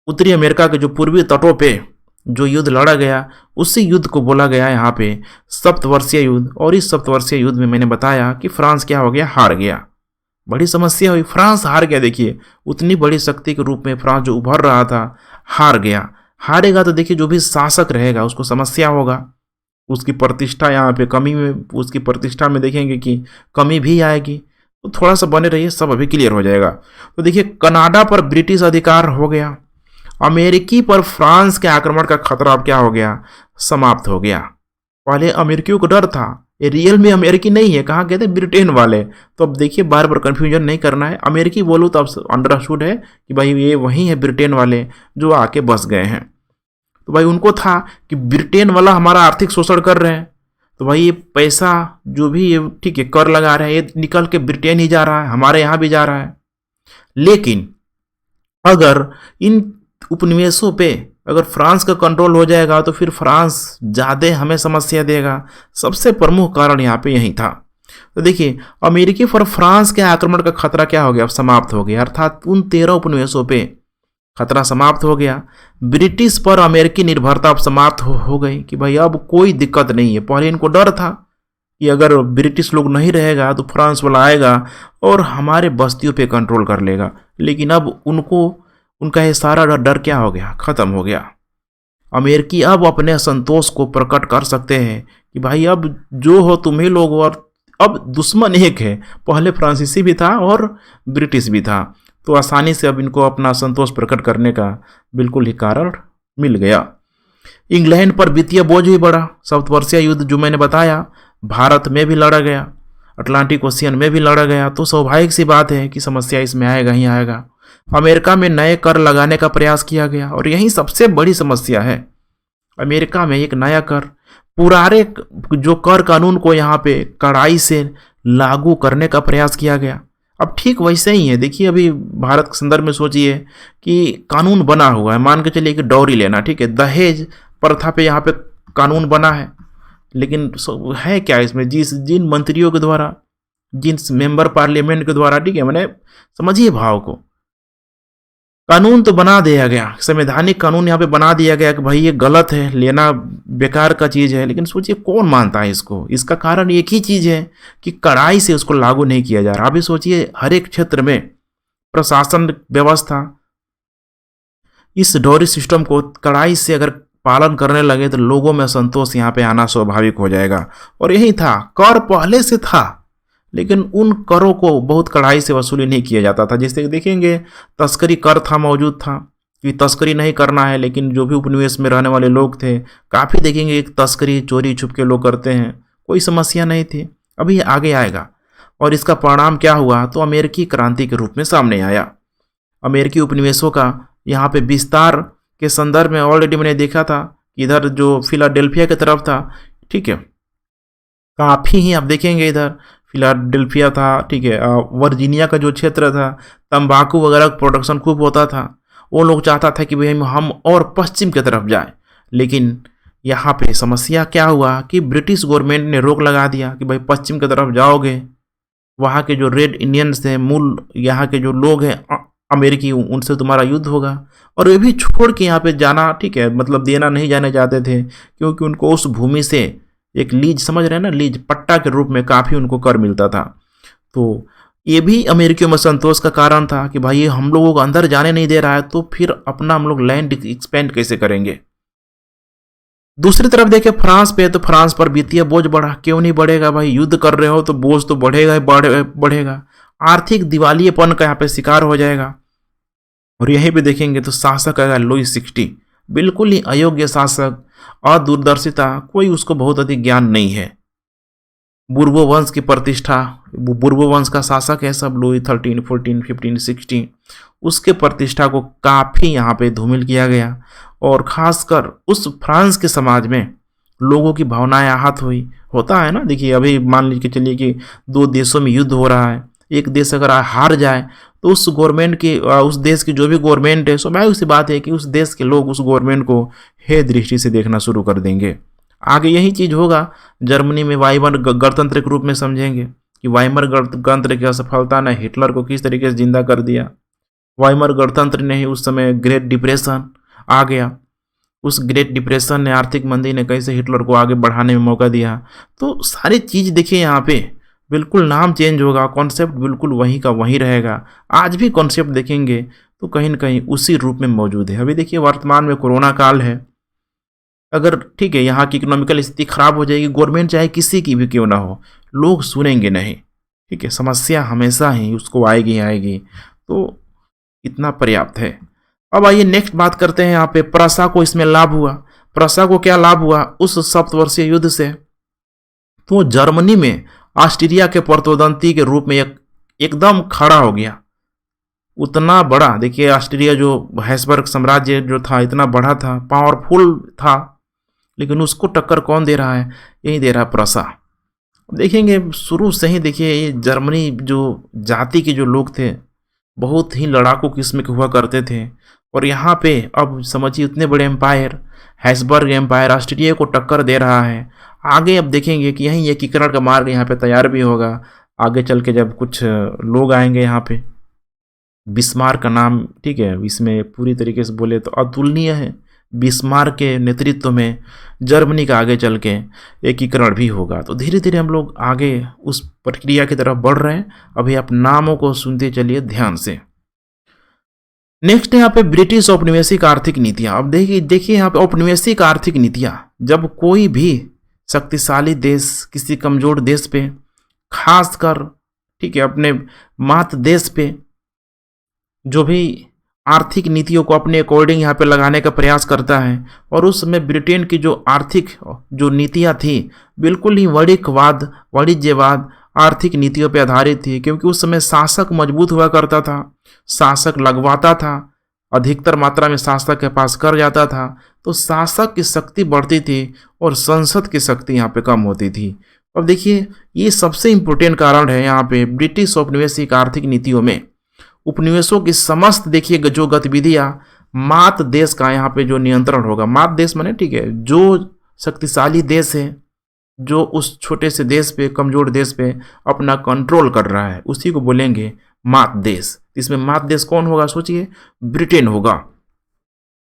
Speaker 1: उत्तरी अमेरिका के जो पूर्वी तटों पे जो युद्ध लड़ा गया, उसी युद्ध को बोला गया यहाँ पे सप्तवर्षीय युद्ध। और इस सप्तवर्षीय युद्ध में मैंने बताया कि फ्रांस क्या हो गया, हार गया। बड़ी समस्या हुई, फ्रांस हार गया। देखिए उतनी बड़ी शक्ति के रूप में फ्रांस जो उभर रहा था, हार गया। हारेगा तो देखिए जो भी शासक रहेगा उसको समस्या होगा, उसकी प्रतिष्ठा यहाँ पे कमी में, उसकी प्रतिष्ठा में देखेंगे कि कमी भी आएगी। तो थोड़ा सा बने रहिए, सब अभी क्लियर हो जाएगा। तो देखिए कनाडा पर ब्रिटिश अधिकार हो गया, अमेरिकी पर फ्रांस के आक्रमण का खतरा अब क्या हो गया, समाप्त हो गया। पहले अमेरिकियों को डर था, ये रियल में अमेरिकी नहीं है, कहाँ गए थे, ब्रिटेन वाले। तो अब देखिए बार बार कंफ्यूजन नहीं करना है, अमेरिकी बोलो तो अब अंडरस्टूड है कि भाई ये वही है ब्रिटेन वाले जो आके बस गए हैं। तो भाई उनको था कि ब्रिटेन वाला हमारा आर्थिक शोषण कर रहे हैं, तो भाई ये पैसा जो भी ये ठीक है कर लगा रहे हैं, ये निकल के ब्रिटेन ही जा रहा है, हमारे यहाँ भी जा रहा है। लेकिन अगर इन उपनिवेशों पे अगर फ्रांस का कंट्रोल हो जाएगा तो फिर फ्रांस ज़्यादा हमें समस्या देगा। सबसे प्रमुख कारण यहाँ पे यही था। तो देखिए अमेरिकी पर फ्रांस के आक्रमण का खतरा क्या हो गया, अब समाप्त हो गया, अर्थात उन 13 उपनिवेशों पे खतरा समाप्त हो गया। ब्रिटिश पर अमेरिकी निर्भरता अब समाप्त हो गई कि भाई अब कोई दिक्कत नहीं है। पहले इनको डर था कि अगर ब्रिटिश लोग नहीं रहेगा तो फ्रांस वाला आएगा और हमारे बस्तियों पे कंट्रोल कर लेगा, लेकिन अब उनका ये सारा डर क्या हो गया, खत्म हो गया। अमेरिकी अब अपने असंतोष को प्रकट कर सकते हैं कि भाई अब जो हो तुम ही लोग, और अब दुश्मन एक है, पहले फ्रांसीसी भी था और ब्रिटिश भी था। तो आसानी से अब इनको अपना असंतोष प्रकट करने का बिल्कुल ही कारण मिल गया। इंग्लैंड पर वित्तीय बोझ भी बढ़ा। सप्तवर्षीय युद्ध जो मैंने बताया, भारत में भी लड़ा गया, अटलांटिक ओशियन में भी लड़ा गया, तो स्वाभाविक सी बात है कि समस्या इसमें आएगा ही आएगा। अमेरिका में नए कर लगाने का प्रयास किया गया, और यही सबसे बड़ी समस्या है। अमेरिका में एक नया कर, पुराने जो कर कानून को यहाँ पे कड़ाई से लागू करने का प्रयास किया गया। अब ठीक वैसे ही है, देखिए अभी भारत के संदर्भ में सोचिए कि कानून बना हुआ है, मान के चलिए कि डौरी लेना, ठीक है, दहेज प्रथा पे यहाँ पे कानून बना है, लेकिन है क्या इसमें, जिन मंत्रियों के द्वारा, जिन मेंबर पार्लियामेंट के द्वारा, ठीक है, मैंने समझिए भाव को, कानून तो बना दिया गया, संवैधानिक कानून यहाँ पे बना दिया गया कि भाई ये गलत है, लेना बेकार का चीज़ है, लेकिन सोचिए कौन मानता है इसको। इसका कारण एक ही चीज़ है कि कड़ाई से उसको लागू नहीं किया जा रहा। अभी सोचिए हर एक क्षेत्र में प्रशासन व्यवस्था इस डोरी सिस्टम को कड़ाई से अगर पालन करने लगे तो लोगों में असंतोष यहाँ पे आना स्वाभाविक हो जाएगा। और यही था, कर पहले से था, लेकिन उन करों को बहुत कड़ाई से वसूली नहीं किया जाता था। जैसे कि देखेंगे तस्करी कर था, मौजूद था कि तस्करी नहीं करना है, लेकिन जो भी उपनिवेश में रहने वाले लोग थे काफ़ी देखेंगे एक तस्करी चोरी छुप के लोग करते हैं, कोई समस्या नहीं थी। अभी आगे आएगा। और इसका परिणाम क्या हुआ, तो अमेरिकी क्रांति के रूप में सामने आया। अमेरिकी उपनिवेशों का यहाँ पे विस्तार के संदर्भ में ऑलरेडी मैंने देखा था कि इधर जो फिलाडेल्फिया की तरफ था, ठीक है, काफ़ी ही आप देखेंगे इधर फिलाडेल्फिया था, ठीक है, वर्जीनिया का जो क्षेत्र था, तंबाकू वगैरह प्रोडक्शन खूब होता था। वो लोग चाहता था कि भाई हम और पश्चिम की तरफ जाएं, लेकिन यहाँ पे समस्या क्या हुआ कि ब्रिटिश गवर्नमेंट ने रोक लगा दिया कि भाई पश्चिम की तरफ जाओगे, वहाँ के जो रेड इंडियंस हैं, मूल यहाँ के जो लोग हैं अमेरिकी, उनसे तुम्हारा युद्ध होगा। और वे भी छोड़ के यहाँ पे जाना, ठीक है, मतलब देना नहीं जाने चाहते थे, क्योंकि उनको उस भूमि से एक लीज, समझ रहे हैं ना, लीज पट्टा के रूप में काफ़ी उनको कर मिलता था। तो ये भी अमेरिकियों में संतोष का कारण था कि भाई ये हम लोगों को अंदर जाने नहीं दे रहा है, तो फिर अपना हम लोग लैंड एक्सपेंड कैसे करेंगे। दूसरी तरफ देखें फ्रांस पे, तो फ्रांस पर वित्तीय बोझ बढ़ा। क्यों नहीं बढ़ेगा भाई, युद्ध कर रहे हो तो बोझ तो बढ़ेगा ही बढ़ेगा। आर्थिक दिवालियेपन का यहाँ पे शिकार हो जाएगा। और यहीं पे देखेंगे तो शासक आएगा लुईस 16, बिल्कुल ही अयोग्य शासक, अदूरदर्शिता, कोई उसको बहुत अधिक ज्ञान नहीं है। बुर्बो वंश की प्रतिष्ठा, बुर्बो वंश का शासक है सब लुई 13, 14, 15, 16, उसके प्रतिष्ठा को काफ़ी यहाँ पे धूमिल किया गया। और ख़ासकर उस फ्रांस के समाज में लोगों की भावनाएं आहत हुई। होता है ना, देखिए अभी मान लीजिए चलिए कि दो देशों में युद्ध हो रहा है, एक देश अगर हार जाए तो उस गवर्नमेंट की उस देश की जो भी गवर्नमेंट है, स्वाभाविक सी बात है कि उस देश के लोग उस गवर्नमेंट को हे दृष्टि से देखना शुरू कर देंगे। आगे यही चीज़ होगा, जर्मनी में वाइमर गणतंत्र के रूप में समझेंगे कि वाइमर गणतंत्र की असफलता ने हिटलर को किस तरीके से जिंदा कर दिया। वाइमर गणतंत्र ने ही उस समय ग्रेट डिप्रेशन आ गया, उस ग्रेट डिप्रेशन ने, आर्थिक मंदी ने कैसे हिटलर को आगे बढ़ाने में मौका दिया। तो सारी चीज़ देखिए यहाँ पे बिल्कुल नाम चेंज होगा, कॉन्सेप्ट बिल्कुल वहीं का वहीं रहेगा। आज भी कॉन्सेप्ट देखेंगे तो कहीं न कहीं उसी रूप में मौजूद है। अभी देखिए वर्तमान में कोरोना काल है, अगर ठीक है यहाँ की इकोनॉमिकल स्थिति खराब हो जाएगी, गवर्नमेंट चाहे किसी की भी क्यों ना हो, लोग सुनेंगे नहीं। ठीक है, समस्या हमेशा ही उसको आएगी आएगी, तो इतना पर्याप्त है। अब आइए नेक्स्ट बात करते हैं, यहाँ पे प्रसा को इसमें लाभ हुआ। प्रसा को क्या लाभ हुआ उस सप्तवर्षीय युद्ध से? तो जर्मनी में ऑस्ट्रिया के प्रतिद्वंदी के रूप में एकदम खड़ा हो गया। उतना बड़ा, देखिए ऑस्ट्रिया जो हैसबर्ग साम्राज्य जो था इतना बड़ा था, पावरफुल था, लेकिन उसको टक्कर कौन दे रहा है? यही दे रहा है प्रसा। देखेंगे शुरू से ही, देखिए ये जर्मनी जो जाति के जो लोग थे बहुत ही लड़ाकू किस्म के हुआ करते थे। और यहाँ पे अब समझिए इतने बड़े एम्पायर, हैसबर्ग एम्पायर ऑस्ट्रिया को टक्कर दे रहा है। आगे अब देखेंगे कि यहीं एकीकरण का मार्ग यहाँ पे तैयार भी होगा। आगे चल के जब कुछ लोग आएंगे यहाँ पे, बिस्मार्क का नाम, ठीक है, इसमें पूरी तरीके से बोले तो अतुलनीय है। बिस्मार्क के नेतृत्व में जर्मनी का आगे चल के एकीकरण भी होगा। तो धीरे धीरे हम लोग आगे उस प्रक्रिया की तरफ बढ़ रहे हैं। अभी आप नामों को सुनते चलिए ध्यान से। नेक्स्ट यहाँ पे ब्रिटिश औपनिवेशिक आर्थिक नीतियाँ। अब देखिए यहाँ पे औपनिवेशिक आर्थिक नीतियाँ, जब कोई भी शक्तिशाली देश किसी कमजोर देश पे, खासकर ठीक है अपने मात देश पे, जो भी आर्थिक नीतियों को अपने अकॉर्डिंग यहाँ पे लगाने का प्रयास करता है। और उस समय ब्रिटेन की जो आर्थिक जो नीतियाँ थी बिल्कुल ही वाणिज्यवाद आर्थिक नीतियों पे आधारित थी, क्योंकि उस समय शासक मजबूत हुआ करता था, शासक लगवाता था, अधिकतर मात्रा में शासक के पास कर जाता था, तो शासक की शक्ति बढ़ती थी और संसद की शक्ति यहाँ पे कम होती थी। अब देखिए ये सबसे इम्पोर्टेंट कारण है यहाँ पे ब्रिटिश औपनिवेशिक आर्थिक नीतियों में उपनिवेशों की समस्त देखिए जो गतिविधियाँ मात देश का यहाँ पे जो नियंत्रण होगा। मात देश माने ठीक है जो शक्तिशाली देश है, जो उस छोटे से देश पे, कमजोर देश पे अपना कंट्रोल कर रहा है, उसी को बोलेंगे मात देश। इसमें मात देश कौन होगा? सोचिए, ब्रिटेन होगा।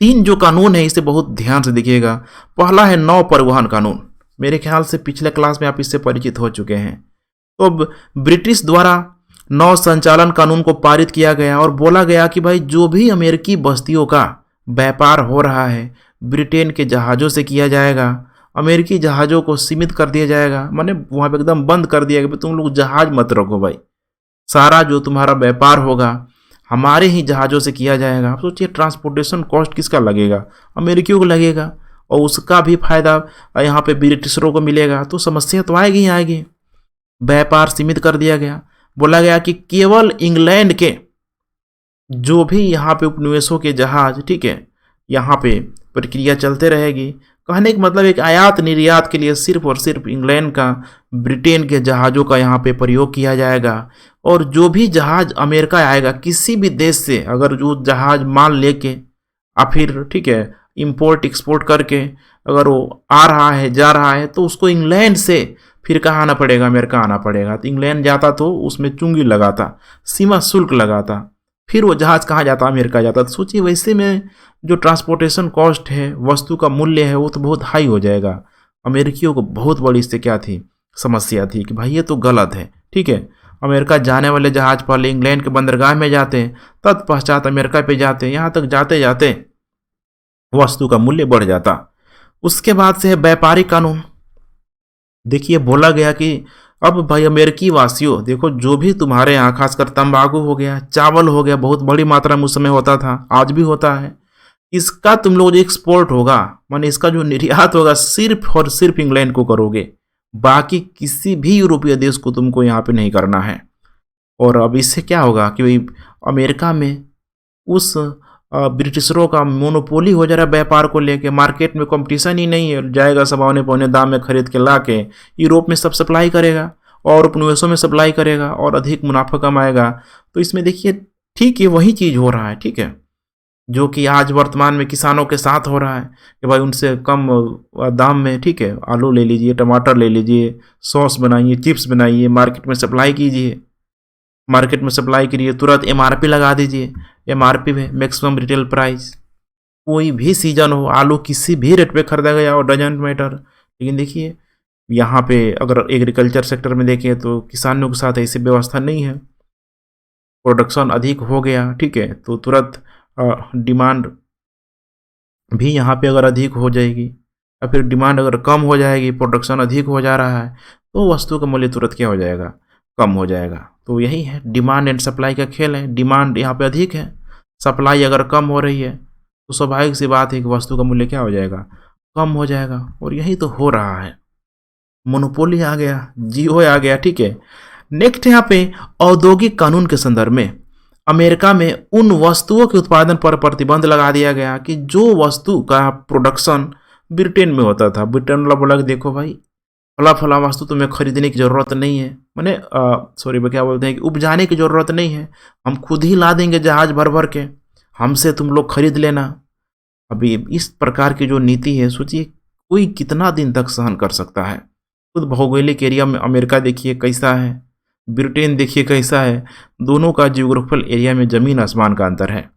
Speaker 1: 3 जो कानून है इसे बहुत ध्यान से देखिएगा। पहला है नौ परिवहन कानून, मेरे ख्याल से पिछले क्लास में आप इससे परिचित हो चुके हैं। तो अब ब्रिटिश द्वारा नौ संचालन कानून को पारित किया गया और बोला गया कि भाई जो भी अमेरिकी बस्तियों का व्यापार हो रहा है ब्रिटेन के जहाज़ों से किया जाएगा। अमेरिकी जहाज़ों को सीमित कर दिया जाएगा, माने वहाँ पे एकदम बंद कर दिया गया, तुम लोग जहाज़ मत रखो भाई, सारा जो तुम्हारा व्यापार होगा हमारे ही जहाज़ों से किया जाएगा। आप सोचिए ट्रांसपोर्टेशन कॉस्ट किसका लगेगा? अमेरिकियों को लगेगा, और उसका भी फायदा यहाँ पे ब्रिटिशरों को मिलेगा। तो समस्या तो आएगी ही आएगी। व्यापार सीमित कर दिया गया। बोला गया कि केवल इंग्लैंड के जो भी यहाँ पे उपनिवेशों के जहाज, ठीक है, यहाँ पे प्रक्रिया चलते रहेगी। कहने का मतलब एक आयात निर्यात के लिए सिर्फ और सिर्फ इंग्लैंड का, ब्रिटेन के जहाज़ों का यहाँ पे प्रयोग किया जाएगा। और जो भी जहाज अमेरिका आएगा किसी भी देश से, अगर जो जहाज माल लेके या फिर ठीक है इंपोर्ट एक्सपोर्ट करके अगर वो आ रहा है जा रहा है, तो उसको इंग्लैंड से फिर कहाँ आना पड़ेगा? अमेरिका आना पड़ेगा। तो इंग्लैंड जाता तो उसमें चुंगी लगाता, सीमा शुल्क लगाता, फिर वो जहाज़ कहाँ जाता? अमेरिका जाता। तो सोचिए वैसे में जो ट्रांसपोर्टेशन कॉस्ट है, वस्तु का मूल्य है, वो तो बहुत हाई हो जाएगा। अमेरिकियों को बहुत बड़ी इससे क्या थी? समस्या थी कि भाई ये तो गलत है। ठीक है, अमेरिका जाने वाले जहाज़ पहले इंग्लैंड के बंदरगाह में जाते, तत्पश्चात अमेरिका पे जाते, यहाँ तक जाते जाते वस्तु का मूल्य बढ़ जाता। उसके बाद से है व्यापारिक कानून। देखिए बोला गया कि अब भाई अमेरिकी वासियों देखो, जो भी तुम्हारे यहाँ खासकर तंबाकू हो गया, चावल हो गया, बहुत बड़ी मात्रा में उस समय होता था, आज भी होता है, इसका तुम लोग जो एक्सपोर्ट होगा, माने इसका जो निर्यात होगा सिर्फ और सिर्फ इंग्लैंड को करोगे। बाकी किसी भी यूरोपीय देश को तुमको यहाँ पे नहीं करना है। और अब इससे क्या होगा कि भाई अमेरिका में उस ब्रिटिशरों का मोनोपोली हो जा रहा है व्यापार को लेके, मार्केट में कंपटीशन ही नहीं है, जाएगा सब औने पौने दाम में खरीद के ला के यूरोप में सब सप्लाई करेगा और उपनिवेशों में सप्लाई करेगा और अधिक मुनाफा कमाएगा। तो इसमें देखिए ठीक है, वही चीज़ हो रहा है, ठीक है, जो कि आज वर्तमान में किसानों के साथ हो रहा है कि भाई उनसे कम दाम में, ठीक है, आलू ले लीजिए, टमाटर ले लीजिए, सॉस बनाइए, चिप्स बनाइए, मार्केट में सप्लाई कीजिए, मार्केट में सप्लाई के लिए तुरंत एमआरपी लगा दीजिए, एमआरपी में मैक्सिमम रिटेल प्राइस। कोई भी सीजन हो, आलू किसी भी रेट पे खरीदा गया और डजेंट मैटर। लेकिन देखिए यहाँ पे अगर एग्रीकल्चर सेक्टर में देखें तो किसानों के साथ ऐसी व्यवस्था नहीं है। प्रोडक्शन अधिक हो गया, ठीक है, तो तुरंत डिमांड भी यहाँ पे अगर अधिक हो जाएगी, या फिर डिमांड अगर कम हो जाएगी, प्रोडक्शन अधिक हो जा रहा है, तो वस्तु का मूल्य तुरंत क्या हो जाएगा, कम हो जाएगा। तो यही है, डिमांड एंड सप्लाई का खेल है। डिमांड यहाँ पे अधिक है, सप्लाई अगर कम हो रही है, तो स्वाभाविक सी बात है कि वस्तु का मूल्य क्या हो जाएगा, कम हो जाएगा। और यही तो हो रहा है, मोनोपोली आ गया, जियो आ गया, ठीक है। नेक्स्ट यहाँ पे औद्योगिक कानून के संदर्भ में अमेरिका में उन वस्तुओं के उत्पादन पर प्रतिबंध लगा दिया गया कि जो वस्तु का प्रोडक्शन ब्रिटेन में होता था। ब्रिटेन वाला बोला कि देखो भाई, फला फला वस्तु तुम्हें खरीदने की ज़रूरत नहीं है, मैंने सॉरी क्या बोलते हैं कि उपजाने की ज़रूरत नहीं है, हम खुद ही ला देंगे जहाज भर भर के, हमसे तुम लोग खरीद लेना। अभी इस प्रकार की जो नीति है, सोचिए कोई कितना दिन तक सहन कर सकता है। खुद भौगोलिक एरिया में अमेरिका देखिए कैसा है, ब्रिटेन देखिए कैसा है, दोनों का जियोग्राफिकल एरिया में ज़मीन आसमान का अंतर है।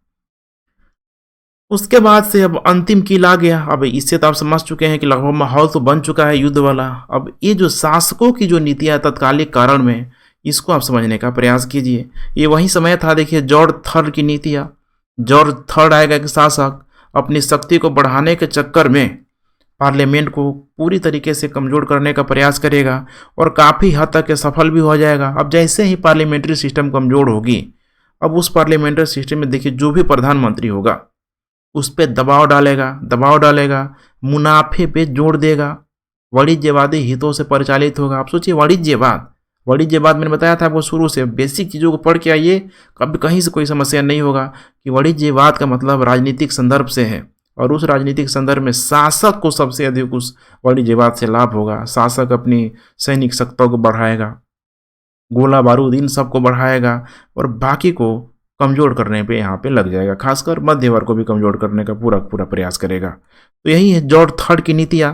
Speaker 1: उसके बाद से अब अंतिम कील आ गया। अब इससे तो आप समझ चुके हैं कि लगभग माहौल तो बन चुका है युद्ध वाला। अब ये जो शासकों की जो नीतियाँ तत्कालिक कारण में, इसको आप समझने का प्रयास कीजिए। ये वही समय था, देखिए जॉर्ज थर्ड की नीतियाँ। जॉर्ज थर्ड आएगा कि शासक अपनी शक्ति को बढ़ाने के चक्कर में पार्लियामेंट को पूरी तरीके से कमज़ोर करने का प्रयास करेगा और काफ़ी हद तक सफल भी हो जाएगा। अब जैसे ही पार्लियामेंट्री सिस्टम कमज़ोर होगी, अब उस पार्लियामेंट्री सिस्टम में देखिए जो भी प्रधानमंत्री होगा उस पर दबाव डालेगा, मुनाफे पे जोड़ देगा, वाणिज्यवादी हितों से परिचालित होगा। आप सोचिए वाणिज्यवाद मैंने बताया था आपको शुरू से, बेसिक चीज़ों को पढ़ के आइए, कभी कहीं से कोई समस्या नहीं होगा कि वाणिज्यवाद का मतलब राजनीतिक संदर्भ से है और उस राजनीतिक संदर्भ में शासक को सबसे अधिक उस वाणिज्यवाद से लाभ होगा। शासक अपनी सैनिक शक्तियों को बढ़ाएगा, गोला बारूद इन सब को बढ़ाएगा और बाकी को कमज़ोर करने पे यहाँ पे लग जाएगा, खासकर मध्य वर्ग को भी कमज़ोर करने का पूरा प्रयास करेगा। तो यही है जॉर्ज थर्ड की नीतियाँ।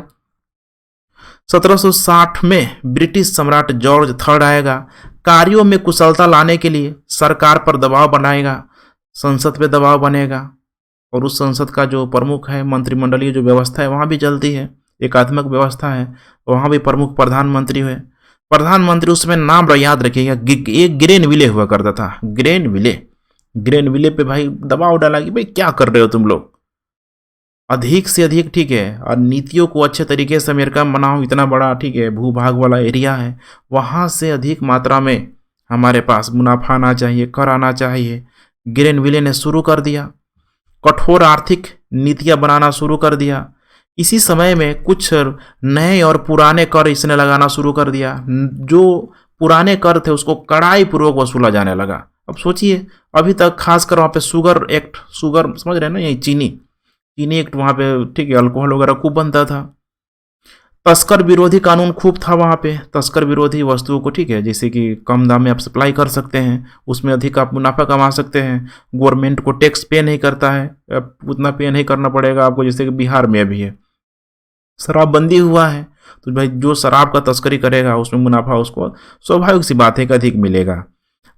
Speaker 1: 1760 में ब्रिटिश सम्राट जॉर्ज थर्ड आएगा, कार्यों में कुशलता लाने के लिए सरकार पर दबाव बनाएगा, संसद पे दबाव बनेगा और उस संसद का जो प्रमुख है, मंत्रिमंडलीय जो व्यवस्था है वहाँ भी चलती है, एकात्मक व्यवस्था है, वहाँ भी प्रमुख प्रधानमंत्री है। प्रधानमंत्री उसमें नाम याद रखिएगा, एक ग्रेनविले हुआ करता था, ग्रेनविले पे भाई दबाव डाला कि भाई क्या कर रहे हो तुम लोग, अधिक से अधिक, ठीक है, और नीतियों को अच्छे तरीके से अमेरिका में बनाओ, इतना बड़ा, ठीक है, भूभाग वाला एरिया है, वहाँ से अधिक मात्रा में हमारे पास मुनाफा आना चाहिए, कर आना चाहिए। ग्रेनविले ने शुरू कर दिया, कठोर आर्थिक नीतियाँ बनाना शुरू कर दिया। इसी समय में कुछ नए और पुराने कर इसने लगाना शुरू कर दिया। जो पुराने कर थे उसको कड़ाई पूर्वक वसूला जाने लगा। अब सोचिए, अभी तक खासकर वहाँ पे शुगर एक्ट, शुगर समझ रहे हैं ना, यही चीनी एक्ट वहाँ पे, ठीक है, अल्कोहल वगैरह खूब बनता था। तस्कर विरोधी कानून खूब था वहाँ पे, तस्कर विरोधी वस्तुओं को, ठीक है, जैसे कि कम दाम में आप सप्लाई कर सकते हैं, उसमें अधिक आप मुनाफा कमा सकते हैं। गवर्नमेंट को टैक्स पे नहीं करता है, उतना पे नहीं करना पड़ेगा आपको, जैसे कि बिहार में अभी है। शराबबंदी हुआ है, तो भाई जो शराब का तस्करी करेगा उसमें मुनाफा उसको स्वाभाविक सी बात है कि अधिक मिलेगा।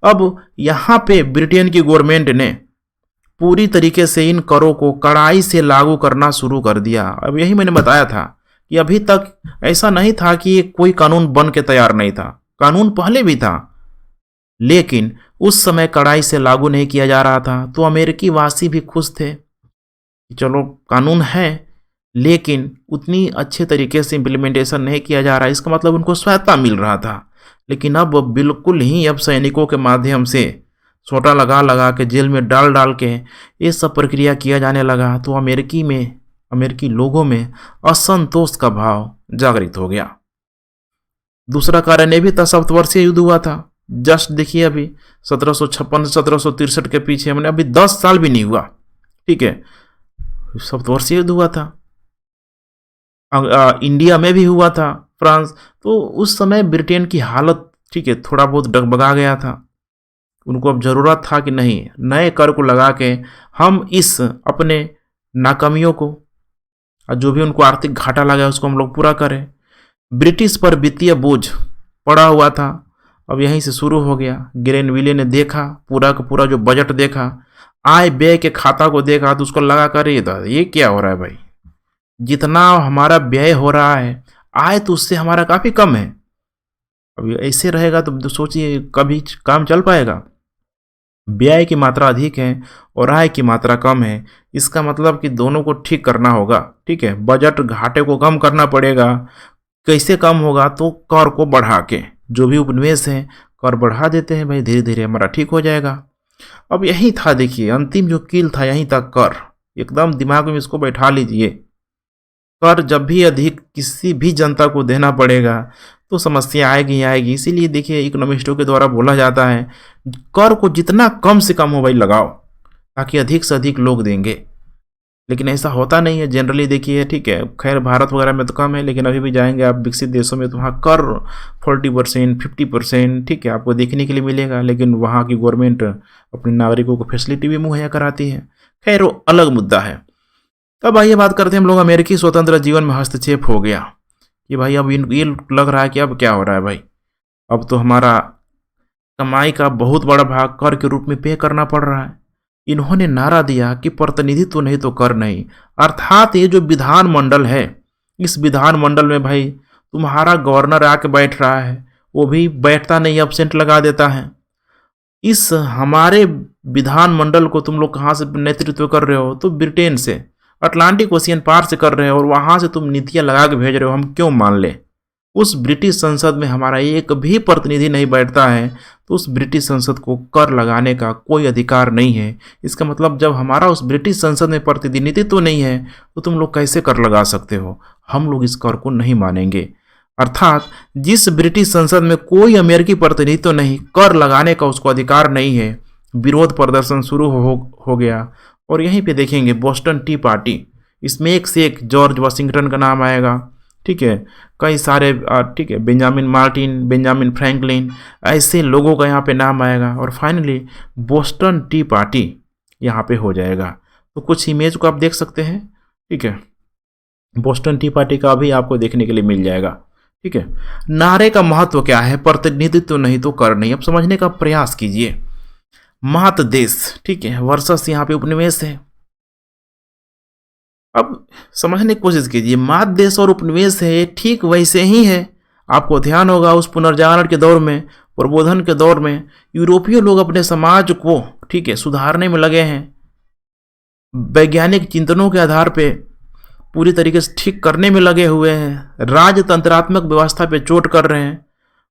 Speaker 1: अब यहाँ पे ब्रिटेन की गवर्नमेंट ने पूरी तरीके से इन करों को कड़ाई से लागू करना शुरू कर दिया। अब यही मैंने बताया था कि अभी तक ऐसा नहीं था कि कोई कानून बन के तैयार नहीं था, कानून पहले भी था, लेकिन उस समय कड़ाई से लागू नहीं किया जा रहा था। तो अमेरिकी वासी भी खुश थे कि चलो कानून है, लेकिन उतनी अच्छे तरीके से इम्प्लीमेंटेशन नहीं किया जा रहा, इसका मतलब उनको स्वायत्ता मिल रहा था। लेकिन अब बिल्कुल ही, अब सैनिकों के माध्यम से सोटा लगा के जेल में डाल के ये सब प्रक्रिया किया जाने लगा। तो अमेरिकी लोगों में असंतोष का भाव जागृत हो गया। दूसरा कारण ये भी था, सप्तवर्षीय युद्ध हुआ था। जस्ट देखिए अभी 1756 से 1763 के पीछे हमने अभी 10 साल भी नहीं हुआ, ठीक है, सप्तवर्षीय युद्ध हुआ था। इंडिया में भी हुआ था, फ्रांस। तो उस समय ब्रिटेन की हालत, ठीक है, थोड़ा बहुत डगमगा गया था। उनको अब जरूरत था कि नहीं, नए कर को लगा के हम इस अपने नाकामियों को और जो भी उनको आर्थिक घाटा लगा है उसको हम लोग पूरा करें। ब्रिटिश पर वित्तीय बोझ पड़ा हुआ था। अब यहीं से शुरू हो गया। ग्रेनविले ने देखा, पूरा का पूरा जो बजट देखा, आय व्यय के खाता को देखा, तो उसको लगा कर ये क्या हो रहा है भाई, जितना हमारा व्यय हो रहा है आय तो उससे हमारा काफ़ी कम है। अब ऐसे रहेगा तो सोचिए कभी काम चल पाएगा। व्यय की मात्रा अधिक है और आय की मात्रा कम है। इसका मतलब कि दोनों को ठीक करना होगा, ठीक है। बजट घाटे को कम करना पड़ेगा। कैसे कम होगा, तो कर को बढ़ा के, जो भी उपनिवेश है कर बढ़ा देते हैं भाई, धीरे धीरे हमारा ठीक हो जाएगा। अब यही था, देखिए अंतिम जो कील था यहीं तक कर, एकदम दिमाग में इसको बैठा लीजिए। कर जब भी अधिक किसी भी जनता को देना पड़ेगा तो समस्या आएगी आएगी। इसीलिए देखिए इकोनॉमिस्टों के द्वारा बोला जाता है कर को जितना कम से कम हो भाई लगाओ, ताकि अधिक से अधिक लोग देंगे। लेकिन ऐसा होता नहीं है जनरली, देखिए, ठीक है। खैर भारत वगैरह में तो कम है, लेकिन अभी भी जाएंगे आप विकसित देशों में तो वहाँ कर 40%, 50%, ठीक है, आपको देखने के लिए मिलेगा। लेकिन वहाँ की गवर्नमेंट अपने नागरिकों को फैसिलिटी भी मुहैया कराती है। खैर वो अलग मुद्दा है। तब आइए बात करते हैं हम लोग, अमेरिकी स्वतंत्र जीवन में हस्तक्षेप हो गया कि भाई अब ये लग रहा है कि अब क्या हो रहा है भाई, अब तो हमारा कमाई का बहुत बड़ा भाग कर के रूप में पे करना पड़ रहा है। इन्होंने नारा दिया कि प्रतिनिधित्व नहीं तो कर नहीं, अर्थात ये जो विधानमंडल है, इस विधानमंडल में भाई तुम्हारा गवर्नर आके बैठ रहा है, वो भी बैठता नहीं, एब्सेंट लगा देता है। इस हमारे विधानमंडल को तुम लोग कहाँ से नेतृत्व कर रहे हो, तो ब्रिटेन से, अटलांटिक ओशियन पार से कर रहे हो, और वहाँ से तुम नीतियाँ लगा के भेज रहे हो। हम क्यों मान लें? उस ब्रिटिश संसद में हमारा एक भी प्रतिनिधि नहीं बैठता है, तो उस ब्रिटिश संसद को कर लगाने का कोई अधिकार नहीं है। इसका मतलब जब हमारा उस ब्रिटिश संसद में प्रतिनिधित्व तो नहीं है, तो तुम लोग कैसे कर लगा सकते हो? हम लोग इस कर को नहीं मानेंगे। अर्थात जिस ब्रिटिश संसद में कोई अमेरिकी प्रतिनिधित्व नहीं, कर लगाने का उसको अधिकार नहीं है। विरोध प्रदर्शन शुरू हो गया। और यहीं पे देखेंगे बोस्टन टी पार्टी, इसमें एक से एक जॉर्ज वाशिंगटन का नाम आएगा, ठीक है, कई सारे, ठीक है, बेंजामिन मार्टिन, बेंजामिन फ्रैंकलिन, ऐसे लोगों का यहाँ पे नाम आएगा। और फाइनली बोस्टन टी पार्टी यहाँ पे हो जाएगा। तो कुछ इमेज को आप देख सकते हैं, ठीक है, बोस्टन टी पार्टी का अभी आपको देखने के लिए मिल जाएगा, ठीक है। नारे का महत्व क्या है? प्रतिनिधित्व नहीं तो कर नहीं। अब समझने का प्रयास कीजिए। मात देश, ठीक है, वर्सेस यहाँ पे उपनिवेश है। अब समझने की कोशिश कीजिए, मात देश और उपनिवेश है, ठीक वैसे ही है। आपको ध्यान होगा उस पुनर्जागरण के दौर में, प्रबोधन के दौर में, यूरोपीय लोग अपने समाज को, ठीक है, सुधारने में लगे हैं। वैज्ञानिक चिंतनों के आधार पे पूरी तरीके से ठीक करने में लगे हुए हैं। राजतंत्रात्मक व्यवस्था पे चोट कर रहे हैं।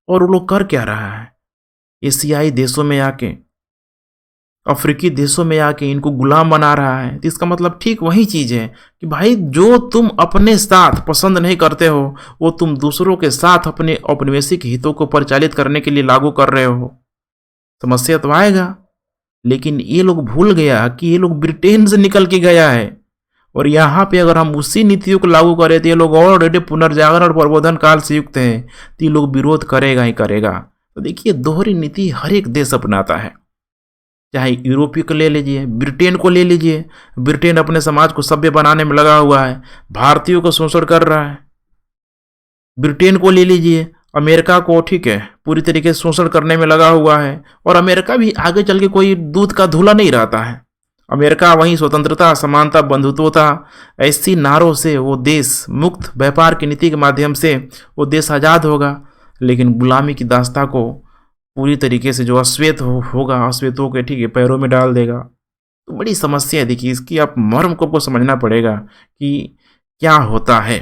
Speaker 1: और वो लोग कर क्या रहा है? एशियाई देशों में आके, अफ्रीकी देशों में आके इनको गुलाम बना रहा है। तो इसका मतलब ठीक वही चीज़ है कि भाई जो तुम अपने साथ पसंद नहीं करते हो, वो तुम दूसरों के साथ अपने औपनिवेशिक हितों को परिचालित करने के लिए लागू कर रहे हो। समस्या तो आएगा। लेकिन ये लोग भूल गया कि ये लोग ब्रिटेन से निकल के गया है, और यहाँ पे अगर हम उसी नीतियों को लागू करें तो ये लोग ऑलरेडी पुनर्जागरण और प्रबोधन काल से युक्त हैं, तो ये लोग विरोध करेगा ही करेगा। तो देखिए दोहरी नीति हर एक देश अपनाता है। चाहे यूरोपीय को ले लीजिए, ब्रिटेन को ले लीजिए। ब्रिटेन अपने समाज को सभ्य बनाने में लगा हुआ है, भारतीयों को शोषण कर रहा है। ब्रिटेन को ले लीजिए, अमेरिका को, ठीक है, पूरी तरीके से शोषण करने में लगा हुआ है। और अमेरिका भी आगे चल के कोई दूध का धुला नहीं रहता है। अमेरिका वहीं स्वतंत्रता, समानता, बंधुत्वता, ऐसी नारों से वो देश, मुक्त व्यापार की नीति के माध्यम से वो देश आज़ाद होगा। लेकिन गुलामी की दास्ता को पूरी तरीके से जो अश्वेत होगा, अश्वेतों के, ठीक है, पैरों में डाल देगा। तो बड़ी समस्या है। देखिए इसकी आप मर्म को समझना पड़ेगा कि क्या होता है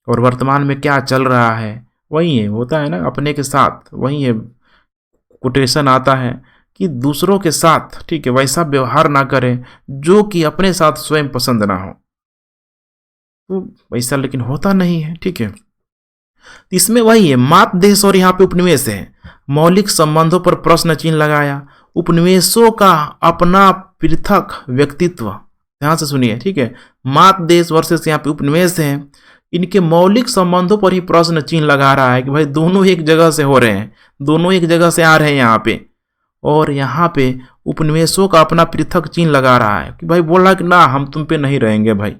Speaker 1: और वर्तमान में क्या चल रहा है। वही है, होता है ना अपने के साथ, वही है, कोटेशन आता है कि दूसरों के साथ, ठीक है, वैसा व्यवहार ना करें जो कि अपने साथ स्वयं पसंद ना हो। तो वैसा लेकिन होता नहीं है, ठीक है। तो इसमें वही है, मात देश और यहाँ पे उपनिवेश है। मौलिक संबंधों पर प्रश्न चिन्ह लगाया। उपनिवेशों का अपना पृथक व्यक्तित्व, ध्यान से सुनिए, ठीक है। मात देश वर्सेस यहाँ पे उपनिवेश है, इनके मौलिक संबंधों पर ही प्रश्न चिन्ह लगा रहा है कि भाई दोनों एक जगह से हो रहे हैं, दोनों एक जगह से आ रहे हैं यहाँ पे। और यहाँ पे उपनिवेशों का अपना पृथक चिन्ह लगा रहा है कि भाई बोल रहा है कि ना हम तुम पे नहीं रहेंगे भाई,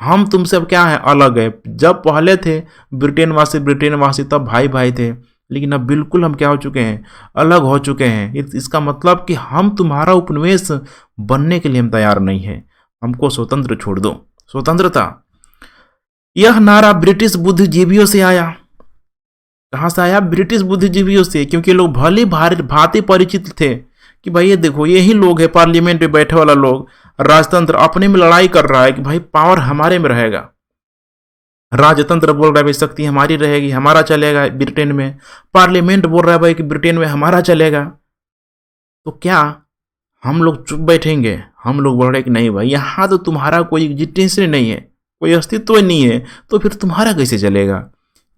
Speaker 1: हम तुमसे अब क्या है अलग है। जब पहले थे ब्रिटेनवासी तब भाई भाई थे, लेकिन अब बिल्कुल हम क्या हो चुके हैं, अलग हो चुके हैं। इसका मतलब कि हम तुम्हारा उपनिवेश बनने के लिए हम तैयार नहीं है, हमको स्वतंत्र छोड़ दो, स्वतंत्रता। यह नारा ब्रिटिश बुद्धिजीवियों से आया। कहाँ से आया? ब्रिटिश बुद्धिजीवियों से, क्योंकि लोग भली भांति परिचित थे कि भाई ये देखो यही लोग है पार्लियामेंट में बैठे वाला लोग, राजतंत्र अपने में लड़ाई कर रहा है कि भाई पावर हमारे में रहेगा। राजतंत्र बोल रहा है भाई शक्ति हमारी रहेगी, हमारा चलेगा ब्रिटेन में। पार्लियामेंट बोल रहा है भाई कि ब्रिटेन में हमारा चलेगा। तो क्या हम लोग चुप बैठेंगे? हम लोग बोल रहे हैं कि नहीं भाई यहाँ तो तुम्हारा कोई एग्जिस्टेंस नहीं है, कोई अस्तित्व नहीं है, तो फिर तुम्हारा कैसे चलेगा।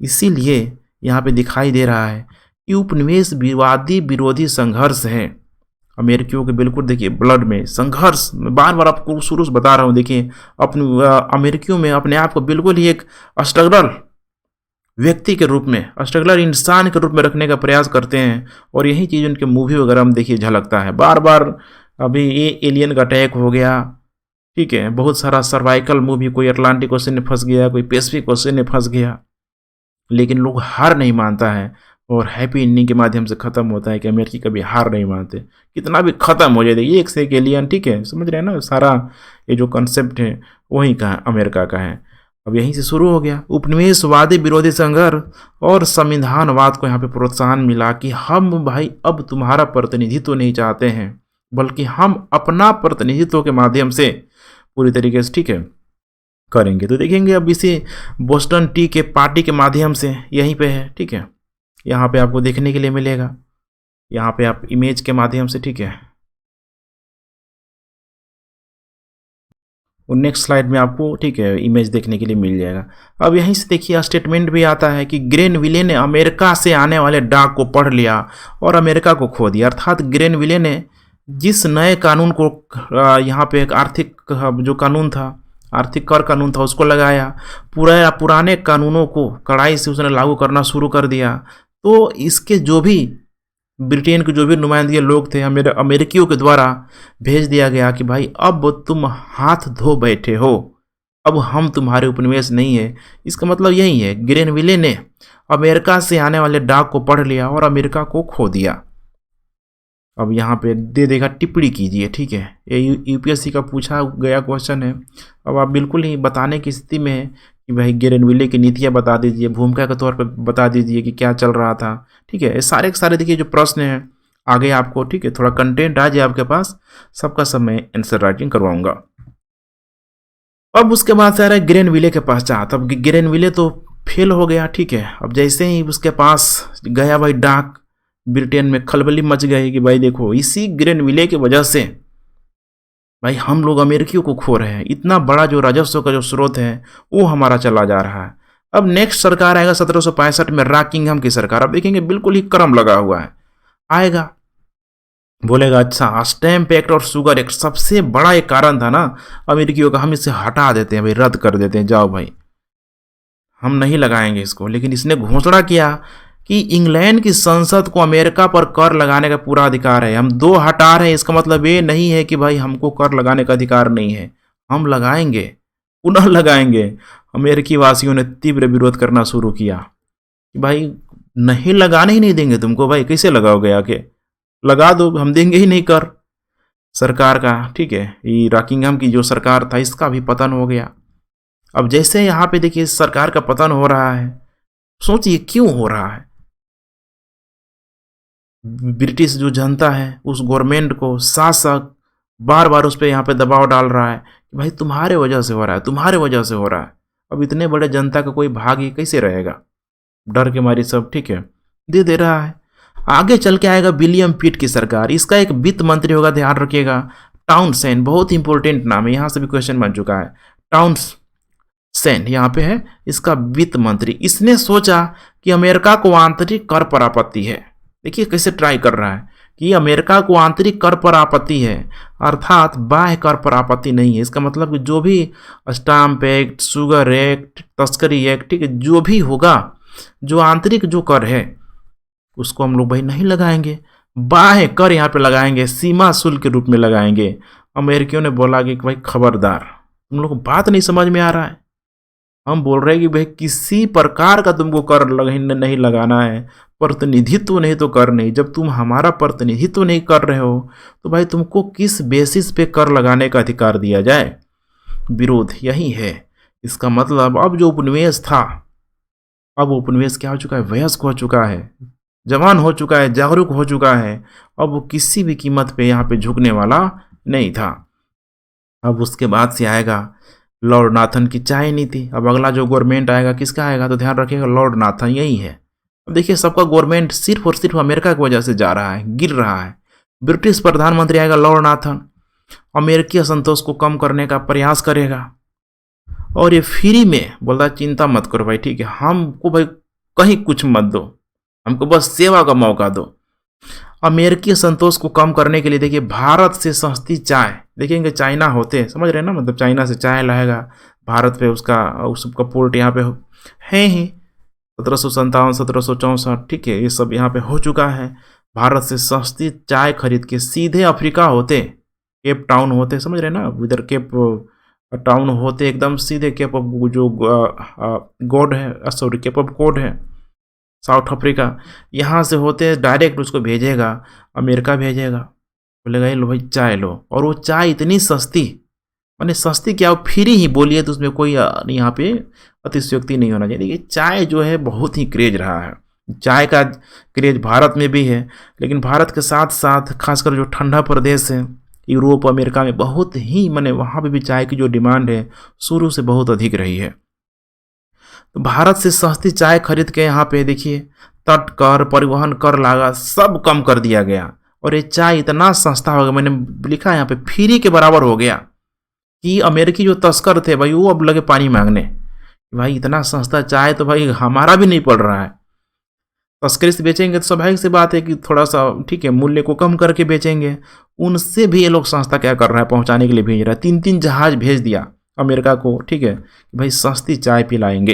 Speaker 1: इसीलिए यहाँ पे दिखाई दे रहा है कि उपनिवेशवादी विरोधी संघर्ष है अमेरिकियों के। बिल्कुल देखिए ब्लड में संघर्ष, बार बार आपको शुरू से बता रहा हूँ। देखिए अपने अमेरिकियों में अपने आप को बिल्कुल ही एक स्ट्रगलर व्यक्ति के रूप में, स्ट्रगलर इंसान के रूप में रखने का प्रयास करते हैं। और यही चीज़ उनके मूवी वगैरह में देखिए झलकता है बार बार। अभी ये एलियन का अटैक हो गया, ठीक है, बहुत सारा सर्वाइकल मूवी, कोई अटलांटिक ओशन में फंस गया, कोई पैसिफिक ओशन में फंस गया, लेकिन लोग हार नहीं मानता है। और हैप्पी एंडिंग के माध्यम से ख़त्म होता है कि अमेरिकी कभी हार नहीं मानते, कितना भी ख़त्म हो जाए। देखिए एक से एक एलियन, ठीक है, समझ रहे हैं ना, सारा ये जो कंसेप्ट है वही का अमेरिका का है। अब यहीं से शुरू हो गया उपनिवेशवादी विरोधी संघर्ष और संविधानवाद को यहाँ पे प्रोत्साहन मिला कि हम भाई अब तुम्हारा प्रतिनिधित्व नहीं चाहते हैं, बल्कि हम अपना प्रतिनिधित्व के माध्यम से पूरी तरीके से, ठीक है, करेंगे। तो देखेंगे अब इसे बोस्टन टी के पार्टी के माध्यम से यहीं पे है, ठीक है, यहाँ पे आपको देखने के लिए मिलेगा, यहाँ पे आप इमेज के माध्यम से, ठीक है। और नेक्स्ट स्लाइड में आपको, ठीक है, इमेज देखने के लिए मिल जाएगा। अब यहीं से देखिए स्टेटमेंट भी आता है कि ग्रेनविले ने अमेरिका से आने वाले डाक को पढ़ लिया और अमेरिका को खो दिया। अर्थात ग्रेनविले ने जिस नए कानून को यहाँ पे एक आर्थिक जो कानून था, आर्थिक कर कानून था, उसको लगाया, पुराने कानूनों को कड़ाई से उसने लागू करना शुरू कर दिया। तो इसके जो भी ब्रिटेन के जो भी नुमाइंदे लोग थे अमेरिकियों के द्वारा भेज दिया गया कि भाई अब तुम हाथ धो बैठे हो, अब हम तुम्हारे उपनिवेश नहीं है। इसका मतलब यही है, ग्रेनविले ने अमेरिका से आने वाले डाक को पढ़ लिया और अमेरिका को खो दिया। अब यहाँ पे दे देगा टिप्पणी कीजिए, ठीक है, ये यूपीएससी का पूछा गया क्वेश्चन है। अब आप बिल्कुल ही बताने की स्थिति में है कि भाई ग्रेनविले की नीतियाँ बता दीजिए, भूमिका के तौर पे बता दीजिए कि क्या चल रहा था, ठीक है। सारे के सारे देखिए जो प्रश्न हैं आगे आपको, ठीक है, थोड़ा कंटेंट आ जाए आपके पास, सबका सब मैं आंसर राइटिंग करवाऊंगा। अब उसके बाद से आ रहा है ग्रेनविले के पास जा। तब ग्रेनविले तो फेल हो गया, ठीक है। अब जैसे ही उसके पास गया भाई डाक, ब्रिटेन में खलबली मच गई कि भाई देखो इसी ग्रेनविले की वजह से भाई हम लोग अमेरिकियों को खो रहे हैं, इतना बड़ा जो राजस्व का जो स्रोत है वो हमारा चला जा रहा है। अब नेक्स्ट सरकार आएगा 1765 में रॉकिंघम की सरकार। अब देखेंगे बिल्कुल ही क्रम लगा हुआ है, आएगा बोलेगा अच्छा स्टैम्प एक्ट और शुगर एक्ट सबसे बड़ा एक कारण था ना अमेरिकियों का, हम इसे हटा देते हैं भाई, रद्द कर देते हैं, जाओ भाई हम नहीं लगाएंगे इसको। लेकिन इसने घोषणा किया कि इंग्लैंड की संसद को अमेरिका पर कर लगाने का पूरा अधिकार है। हम दो हटा रहे हैं, इसका मतलब ये नहीं है कि भाई हमको कर लगाने का अधिकार नहीं है, हम लगाएंगे, पुनः लगाएंगे। अमेरिकी वासियों ने तीव्र विरोध करना शुरू किया कि भाई नहीं लगाने ही नहीं देंगे तुमको, भाई कैसे लगाओगे, आके लगा दो, हम देंगे ही नहीं कर। सरकार का, ठीक है, ये रॉकिंघम की जो सरकार था इसका भी पतन हो गया। अब जैसे यहाँ पे देखिए सरकार का पतन हो रहा है, सोचिए क्यों हो रहा है। ब्रिटिश जो जनता है उस गवर्नमेंट को, शासक बार बार उस पर यहाँ पे दबाव डाल रहा है कि भाई तुम्हारे वजह से हो रहा है, तुम्हारे वजह से हो रहा है। अब इतने बड़े जनता का कोई भाग ही कैसे रहेगा, डर के मारी सब, ठीक है, दे रहा है। आगे चल के आएगा विलियम पिट की सरकार, इसका एक वित्त मंत्री होगा, ध्यान रखिएगा, टाउनसेंड, बहुत इंपॉर्टेंट नाम है, यहाँ से भी क्वेश्चन बन चुका है। सेन यहाँ पे है इसका वित्त मंत्री। इसने सोचा कि अमेरिका को आंतरिक कर पर आपत्ति है। देखिए कैसे ट्राई कर रहा है कि अमेरिका को आंतरिक कर पर आपत्ति है, अर्थात बाह्य कर पर आपत्ति नहीं है। इसका मतलब कि जो भी स्टाम्प एक्ट, शुगर एक्ट, तस्करी एक्ट, ठीक है, जो भी होगा, जो आंतरिक जो कर है उसको हम लोग भाई नहीं लगाएंगे, बाह्य कर यहाँ पे लगाएंगे, सीमा शुल्क के रूप में लगाएंगे। अमेरिकियों ने बोला कि भाई खबरदार, तुम लोग को बात नहीं समझ में आ रहा है। हम बोल रहे हैं कि भाई किसी प्रकार का तुमको कर नहीं लगाना है, प्रतिनिधित्व नहीं तो कर नहीं। जब तुम हमारा प्रतिनिधित्व नहीं कर रहे हो तो भाई तुमको किस बेसिस पे कर लगाने का अधिकार दिया जाए। विरोध यही है। इसका मतलब अब जो उपनिवेश था, अब उपनिवेश क्या हो चुका है, वयस्क हो चुका है, जवान हो चुका है, जागरूक हो चुका है। अब वो किसी भी कीमत पे यहाँ पे झुकने वाला नहीं था। अब उसके बाद से आएगा लॉर्ड नाथन की चाय नीति। अब अगला जो गवर्नमेंट आएगा किसका आएगा, तो ध्यान रखिएगा लॉर्ड नाथन यही है। अब देखिए सबका गवर्नमेंट सिर्फ और सिर्फ अमेरिका की वजह से जा रहा है, गिर रहा है। ब्रिटिश प्रधानमंत्री आएगा लॉर्ड नाथन, अमेरिकी असंतोष को कम करने का प्रयास करेगा और ये फ्री में बोलता चिंता मत करो भाई, ठीक है, हमको भाई कहीं कुछ मत दो, हमको बस सेवा का मौका दो। अमेरिकी संतोष को कम करने के लिए देखिए भारत से सस्ती चाय, देखेंगे चाइना होते, समझ रहे हैं ना, मतलब चाइना से चाय लाएगा भारत पे, उसका पोर्ट यहाँ पे है ही 1757 1764, ठीक है, ये सब यहाँ पे हो चुका है। भारत से सस्ती चाय खरीद के सीधे अफ्रीका होते, केप टाउन होते, समझ रहे हैं ना, इधर केप टाउन होते एकदम सीधे केप ऑफ जो गॉड है, सॉरी केप ऑफ गॉड है साउथ अफ्रीका, यहाँ से होते डायरेक्ट उसको भेजेगा, अमेरिका भेजेगा, बोलेगा ये लो भाई चाय लो। और वो चाय इतनी सस्ती, माने सस्ती क्या, वो फ्री ही बोलिए तो उसमें कोई यहाँ पे अतिशयोक्ति नहीं होना चाहिए। देखिए चाय जो है बहुत ही क्रेज रहा है, चाय का क्रेज भारत में भी है, लेकिन भारत के साथ साथ खासकर जो ठंडा प्रदेश है यूरोप अमेरिका में बहुत ही, माने वहाँ पे भी चाय की जो डिमांड है शुरू से बहुत अधिक रही है। तो भारत से सस्ती चाय खरीद के यहाँ पे देखिए तट कर, परिवहन कर, लागत सब कम कर दिया गया और ये चाय इतना सस्ता हो गया, मैंने लिखा है यहाँ पे फ्री के बराबर हो गया कि अमेरिकी जो तस्कर थे भाई वो अब लगे पानी मांगने, भाई इतना सस्ता चाय तो भाई हमारा भी नहीं पड़ रहा है। तस्करी से बेचेंगे तो स्वाभाविक सी बात है कि थोड़ा सा ठीक है मूल्य को कम करके बेचेंगे। उनसे भी ये लोग संस्था क्या कर रहा है, पहुंचाने के लिए भेज रहा है, 3-3 जहाज भेज दिया अमेरिका को, ठीक है, भाई सस्ती चाय पिलाएंगे।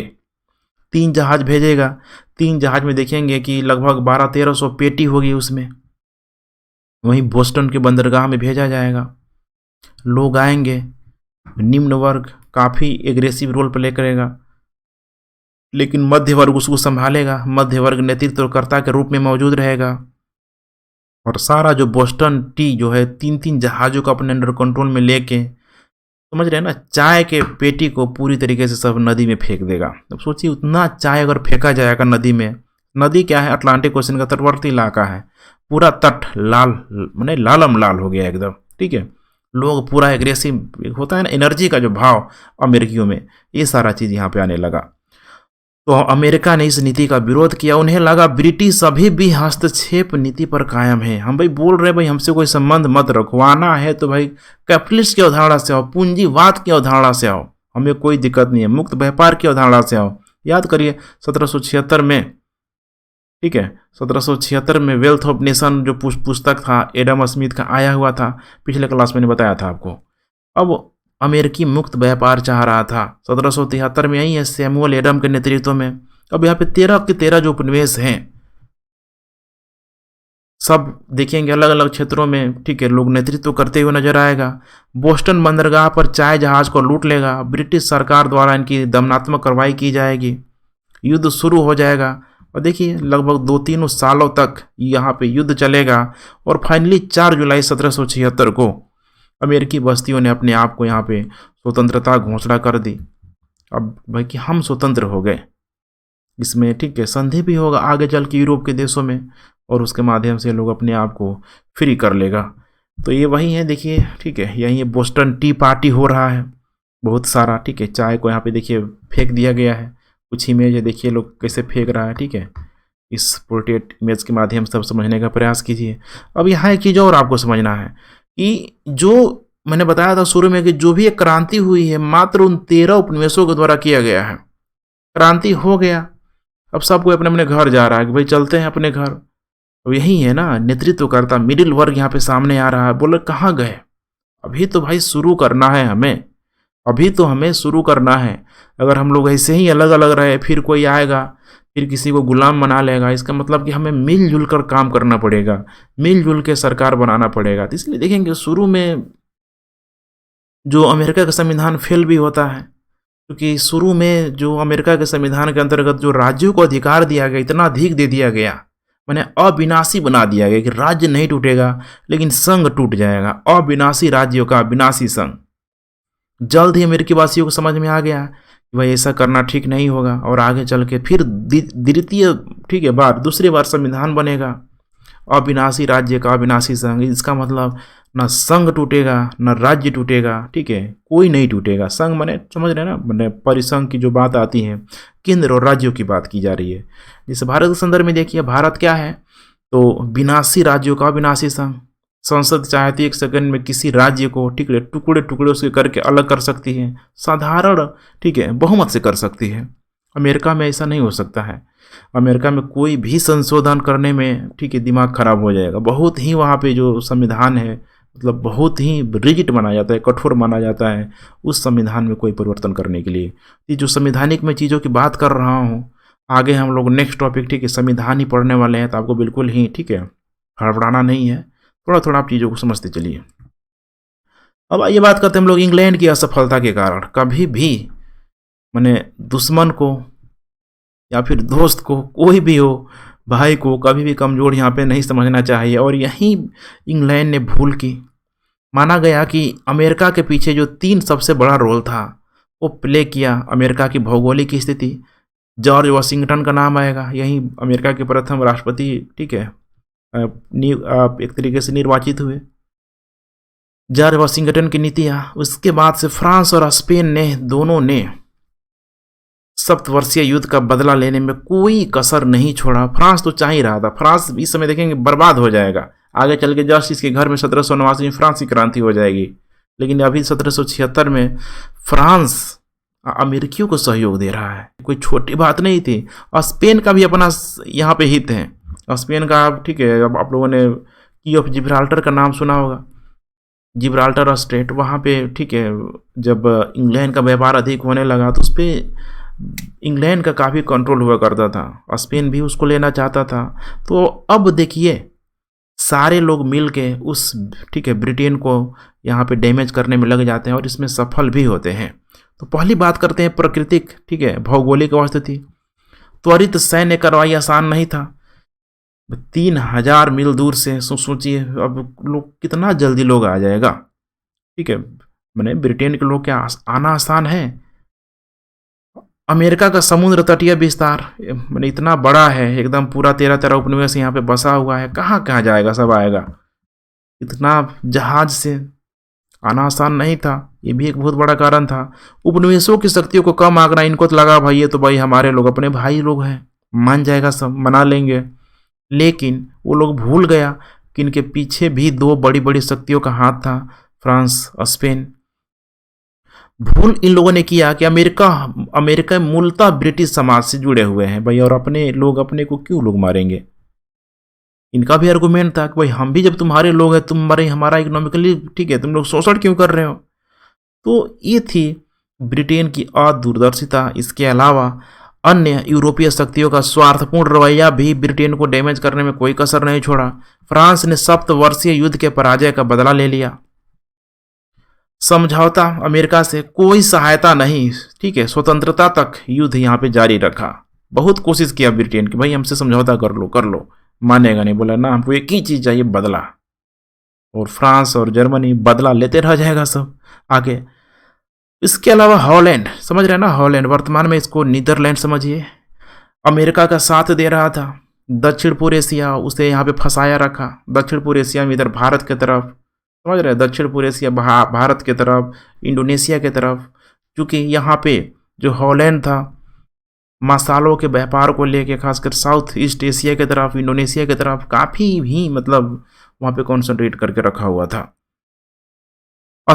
Speaker 1: 3 जहाज भेजेगा, 3 जहाज में देखेंगे कि लगभग 1200-1300 पेटी होगी उसमें, वहीं बोस्टन के बंदरगाह में भेजा जाएगा। लोग आएंगे, निम्न वर्ग काफ़ी एग्रेसिव रोल प्ले करेगा, लेकिन मध्य वर्ग उसको संभालेगा, मध्य वर्ग नेतृत्वकर्ता के रूप में मौजूद रहेगा और सारा जो बोस्टन टी जो है 3-3 जहाज़ों को अपने अंडर कंट्रोल में लेके, समझ रहे हैं ना, चाय के पेटी को पूरी तरीके से सब नदी में फेंक देगा। अब सोचिए उतना चाय अगर फेंका जाएगा नदी में, नदी क्या है, अटलांटिक ओशन का तटवर्ती इलाका है, पूरा तट लाल, माने लालम लाल हो गया एकदम, ठीक है, लोग पूरा एग्रेसिव होता है ना, एनर्जी का जो भाव अमेरिकियों में, ये सारा चीज़ यहाँ पे आने लगा। तो अमेरिका ने इस नीति का विरोध किया, उन्हें लगा ब्रिटिश अभी भी हस्तक्षेप नीति पर कायम है। हम भाई बोल रहे भाई हमसे कोई संबंध मत रखो, आना है तो भाई कैपिटलिस्ट की अवधारणा से आओ, पूंजीवाद की अवधारणा से आओ, हमें कोई दिक्कत नहीं है, मुक्त व्यापार की अवधारणा से आओ। याद करिए 1776 में, ठीक है, 1776 में वेल्थ ऑफ नेशन जो पुस्तक था एडम स्मिथ का आया हुआ था, पिछले क्लास में बताया था आपको। अब अमेरिकी मुक्त व्यापार चाह रहा था 1773 में, यही है सैमुअल एडम के नेतृत्व में। अब यहाँ पे 13 के 13 जो उपनिवेश हैं सब देखेंगे अलग अलग क्षेत्रों में, ठीक है, लोग नेतृत्व करते हुए नजर आएगा। बोस्टन बंदरगाह पर चाय जहाज को लूट लेगा, ब्रिटिश सरकार द्वारा इनकी दमनात्मक कार्रवाई की जाएगी, युद्ध शुरू हो जाएगा और देखिए लगभग 2-3 सालों तक यहाँ पे युद्ध चलेगा और फाइनली 4 जुलाई 1776 को अमेरिकी बस्तियों ने अपने आप को यहाँ पे स्वतंत्रता घोषणा कर दी। अब भाई कि हम स्वतंत्र हो गए, इसमें ठीक है संधि भी होगा आगे चल के यूरोप के देशों में और उसके माध्यम से लोग अपने आप को फ्री कर लेगा। तो ये वही है, देखिए ठीक है, यही बोस्टन टी पार्टी हो रहा है बहुत सारा, ठीक है, चाय को यहाँ पे देखिए फेंक दिया गया है, कुछ इमेज है देखिए लोग कैसे फेंक रहा है, ठीक है, इस पोर्ट्रेट इमेज के माध्यम से सब समझने का प्रयास कीजिए। अब यहाँ एक चीज़ और आपको समझना है कि जो मैंने बताया था शुरू में कि जो भी एक क्रांति हुई है मात्र उन 13 उपनिवेशों के द्वारा किया गया है। क्रांति हो गया, अब सब कोई अपने अपने घर जा रहा है कि भाई चलते हैं अपने घर। अब यही है ना, नेतृत्व करता मिडिल वर्ग यहाँ पे सामने आ रहा है। बोले कहाँ गए, अभी तो भाई शुरू करना है हमें, अभी तो हमें शुरू करना है। अगर हम लोग ऐसे ही अलग अलग रहे फिर कोई आएगा, फिर किसी को गुलाम बना लेगा। इसका मतलब कि हमें मिलजुल कर काम करना पड़ेगा, मिलजुल के सरकार बनाना पड़ेगा। तो इसलिए देखेंगे शुरू में जो अमेरिका का संविधान फेल भी होता है, क्योंकि शुरू में जो अमेरिका के संविधान के अंतर्गत जो राज्यों को अधिकार दिया गया, इतना अधिक दे दिया गया, मैंने अविनाशी बना दिया गया कि राज्य नहीं टूटेगा लेकिन संघ टूट जाएगा। अविनाशी राज्यों का विनाशी संघ। जल्द ही अमेरिकी वासियों को समझ में आ गया कि भाई ऐसा करना ठीक नहीं होगा, और आगे चल के फिर द्वितीय ठीक है बार दूसरी बार संविधान बनेगा अविनाशी राज्य का अविनाशी संघ। इसका मतलब न संघ टूटेगा न राज्य टूटेगा, ठीक है, कोई नहीं टूटेगा। संघ माने समझ रहे हैं ना, मैंने परिसंघ की जो बात आती है, केंद्र और राज्यों की बात की जा रही है। जैसे भारत के संदर्भ में देखिए, भारत क्या है, तो विनाशी राज्यों का विनाशी संघ। संसद चाहे तो एक सेकंड में किसी राज्य को ठीक है टुकड़े टुकड़े उसके करके अलग कर सकती है, साधारण ठीक है बहुमत से कर सकती है। अमेरिका में ऐसा नहीं हो सकता है। अमेरिका में कोई भी संशोधन करने में ठीक है दिमाग खराब हो जाएगा। बहुत ही वहाँ पे जो संविधान है मतलब बहुत ही रिजिड माना जाता है, कठोर माना जाता है उस संविधान में कोई परिवर्तन करने के लिए। ये जो संवैधानिक में चीज़ों की बात कर रहा हूँ, आगे हम लोग नेक्स्ट टॉपिक ठीक है संविधान ही पढ़ने वाले हैं, तो आपको बिल्कुल ही ठीक है हड़बड़ाना नहीं है, थोड़ा थोड़ा आप चीज़ों को समझते चलिए। अब आइए बात करते हैं हम लोग इंग्लैंड की असफलता के कारण। कभी भी मैंने दुश्मन को या फिर दोस्त को, कोई भी हो, भाई को कभी भी कमज़ोर यहाँ पे नहीं समझना चाहिए। और यहीं इंग्लैंड ने भूल की। माना गया कि अमेरिका के पीछे जो 3 सबसे बड़ा रोल था वो प्ले किया अमेरिका की भौगोलिक स्थिति। जॉर्ज वाशिंगटन का नाम आएगा, यहीं अमेरिका के प्रथम राष्ट्रपति ठीक है एक तरीके से निर्वाचित हुए। जॉर्ज वाशिंगटन की नीतियाँ, उसके बाद से फ्रांस और स्पेन ने दोनों ने सप्तवर्षीय युद्ध का बदला लेने में कोई कसर नहीं छोड़ा। फ्रांस तो चाह ही रहा था, फ्रांस इस समय देखेंगे बर्बाद हो जाएगा। आगे चल के जस्ट इसके घर में 1789 में फ्रांस की क्रांति हो जाएगी, लेकिन अभी 1776 में फ्रांस अमेरिकियों को सहयोग दे रहा है, कोई छोटी बात नहीं थी। और स्पेन का भी अपना यहाँ पे हित है। स्पेन का ठीक है, अब आप लोगों ने की ऑफ जिब्राल्टर का नाम सुना होगा, जिब्राल्टर स्ट्रेट, वहाँ पे ठीक है जब इंग्लैंड का व्यापार अधिक होने लगा तो उस पर इंग्लैंड का काफ़ी कंट्रोल हुआ करता था, स्पेन भी उसको लेना चाहता था। तो अब देखिए सारे लोग मिल के उस ठीक है ब्रिटेन को यहाँ पे डैमेज करने में लग जाते हैं और इसमें सफल भी होते हैं। तो पहली बात करते हैं प्राकृतिक ठीक है भौगोलिक स्थिति। त्वरित सैन्य कार्रवाई आसान नहीं था। 3000 मील दूर से सोचिए अब लोग कितना जल्दी लोग आ जाएगा, ठीक है, मैंने ब्रिटेन के लोग क्या आना आसान है। अमेरिका का समुद्र तटीय विस्तार मैंने इतना बड़ा है, एकदम पूरा 13 उपनिवेश यहाँ पे बसा हुआ है, कहाँ कहाँ जाएगा, सब आएगा। इतना जहाज से आना आसान नहीं था, ये भी एक बहुत बड़ा कारण था। उपनिवेशों की शक्तियों को कम आंकना, इनको तो लगा भाई ये तो भाई हमारे लोग अपने भाई लोग हैं, मान जाएगा सब, मना लेंगे। लेकिन वो लोग भूल गया कि इनके पीछे भी 2 बड़ी बड़ी शक्तियों का हाथ था, फ्रांस और स्पेन। भूल इन लोगों ने किया कि अमेरिका मूलतः ब्रिटिश समाज से जुड़े हुए हैं भाई, और अपने लोग अपने को क्यों लोग मारेंगे। इनका भी आर्गुमेंट था कि भाई हम भी जब तुम्हारे लोग हैं, तुम्हारे हमारा इकोनॉमिकली ठीक है, तुम लोग शोषण क्यों कर रहे हो। तो ये थी ब्रिटेन की अदूरदर्शिता। इसके अलावा अन्य यूरोपीय शक्तियों का स्वार्थपूर्ण रवैया भी ब्रिटेन को डैमेज करने में कोई कसर नहीं छोड़ा। फ्रांस ने सप्तवर्षीय युद्ध के पराजय का बदला ले लिया। समझौता अमेरिका से कोई सहायता नहीं, ठीक है, स्वतंत्रता तक युद्ध यहाँ पे जारी रखा। बहुत कोशिश किया ब्रिटेन की भाई हमसे समझौता कर लो, मानेगा नहीं, बोला ना हमको एक ही चीज़ चाहिए, बदला। और फ्रांस और जर्मनी बदला लेते रह जाएगा सब आगे। इसके अलावा हॉलैंड, समझ रहे हैं ना, हॉलैंड वर्तमान में इसको नीदरलैंड समझिए, अमेरिका का साथ दे रहा था। दक्षिण पूर्व एशिया उसे यहाँ पे फंसाया रखा। दक्षिण पूर्व एशिया में इधर भारत के तरफ, समझ रहे हैं, दक्षिण पूर्व एशिया भारत के तरफ, इंडोनेशिया के तरफ, क्योंकि यहाँ पे जो हॉलैंड था मसालों के व्यापार को लेके खासकर साउथ ईस्ट एशिया के तरफ, इंडोनेशिया के तरफ काफ़ी भी मतलब वहाँ पे कॉन्सेंट्रेट करके रखा हुआ था।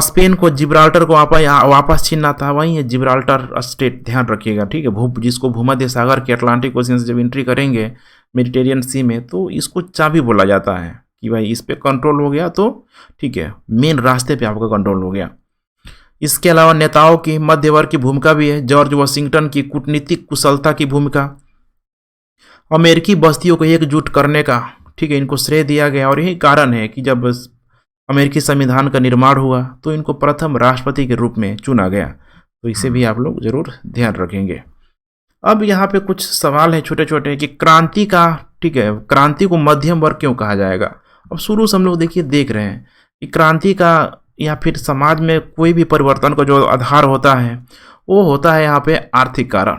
Speaker 1: स्पेन को जिब्राल्टर को वापस छीनना था, वही है जिब्राल्टर स्टेट, ध्यान रखिएगा, ठीक है। जिसको भूमध्य सागर के अटलांटिक ओशियन से जब एंट्री करेंगे मेडिटेरियन सी में, तो इसको चाबी बोला जाता है कि भाई इस पे कंट्रोल हो गया तो ठीक है, मेन रास्ते पे आपका कंट्रोल हो गया। इसके अलावा नेताओं की मध्यवर्ग की भूमिका भी है। जॉर्ज वाशिंगटन की कूटनीतिक कुशलता की भूमिका, अमेरिकी बस्तियों को एकजुट करने का, ठीक है, इनको श्रेय दिया गया। और यही कारण है कि जब अमेरिकी संविधान का निर्माण हुआ तो इनको प्रथम राष्ट्रपति के रूप में चुना गया। तो इसे भी आप लोग जरूर ध्यान रखेंगे। अब यहाँ पे कुछ सवाल है छोटे छोटे कि क्रांति का, ठीक है, क्रांति को मध्यम वर्ग क्यों कहा जाएगा। अब शुरू से हम लोग देखिए देख रहे हैं कि क्रांति का या फिर समाज में कोई भी परिवर्तन का जो आधार होता है वो होता है यहाँ पे आर्थिक कारण।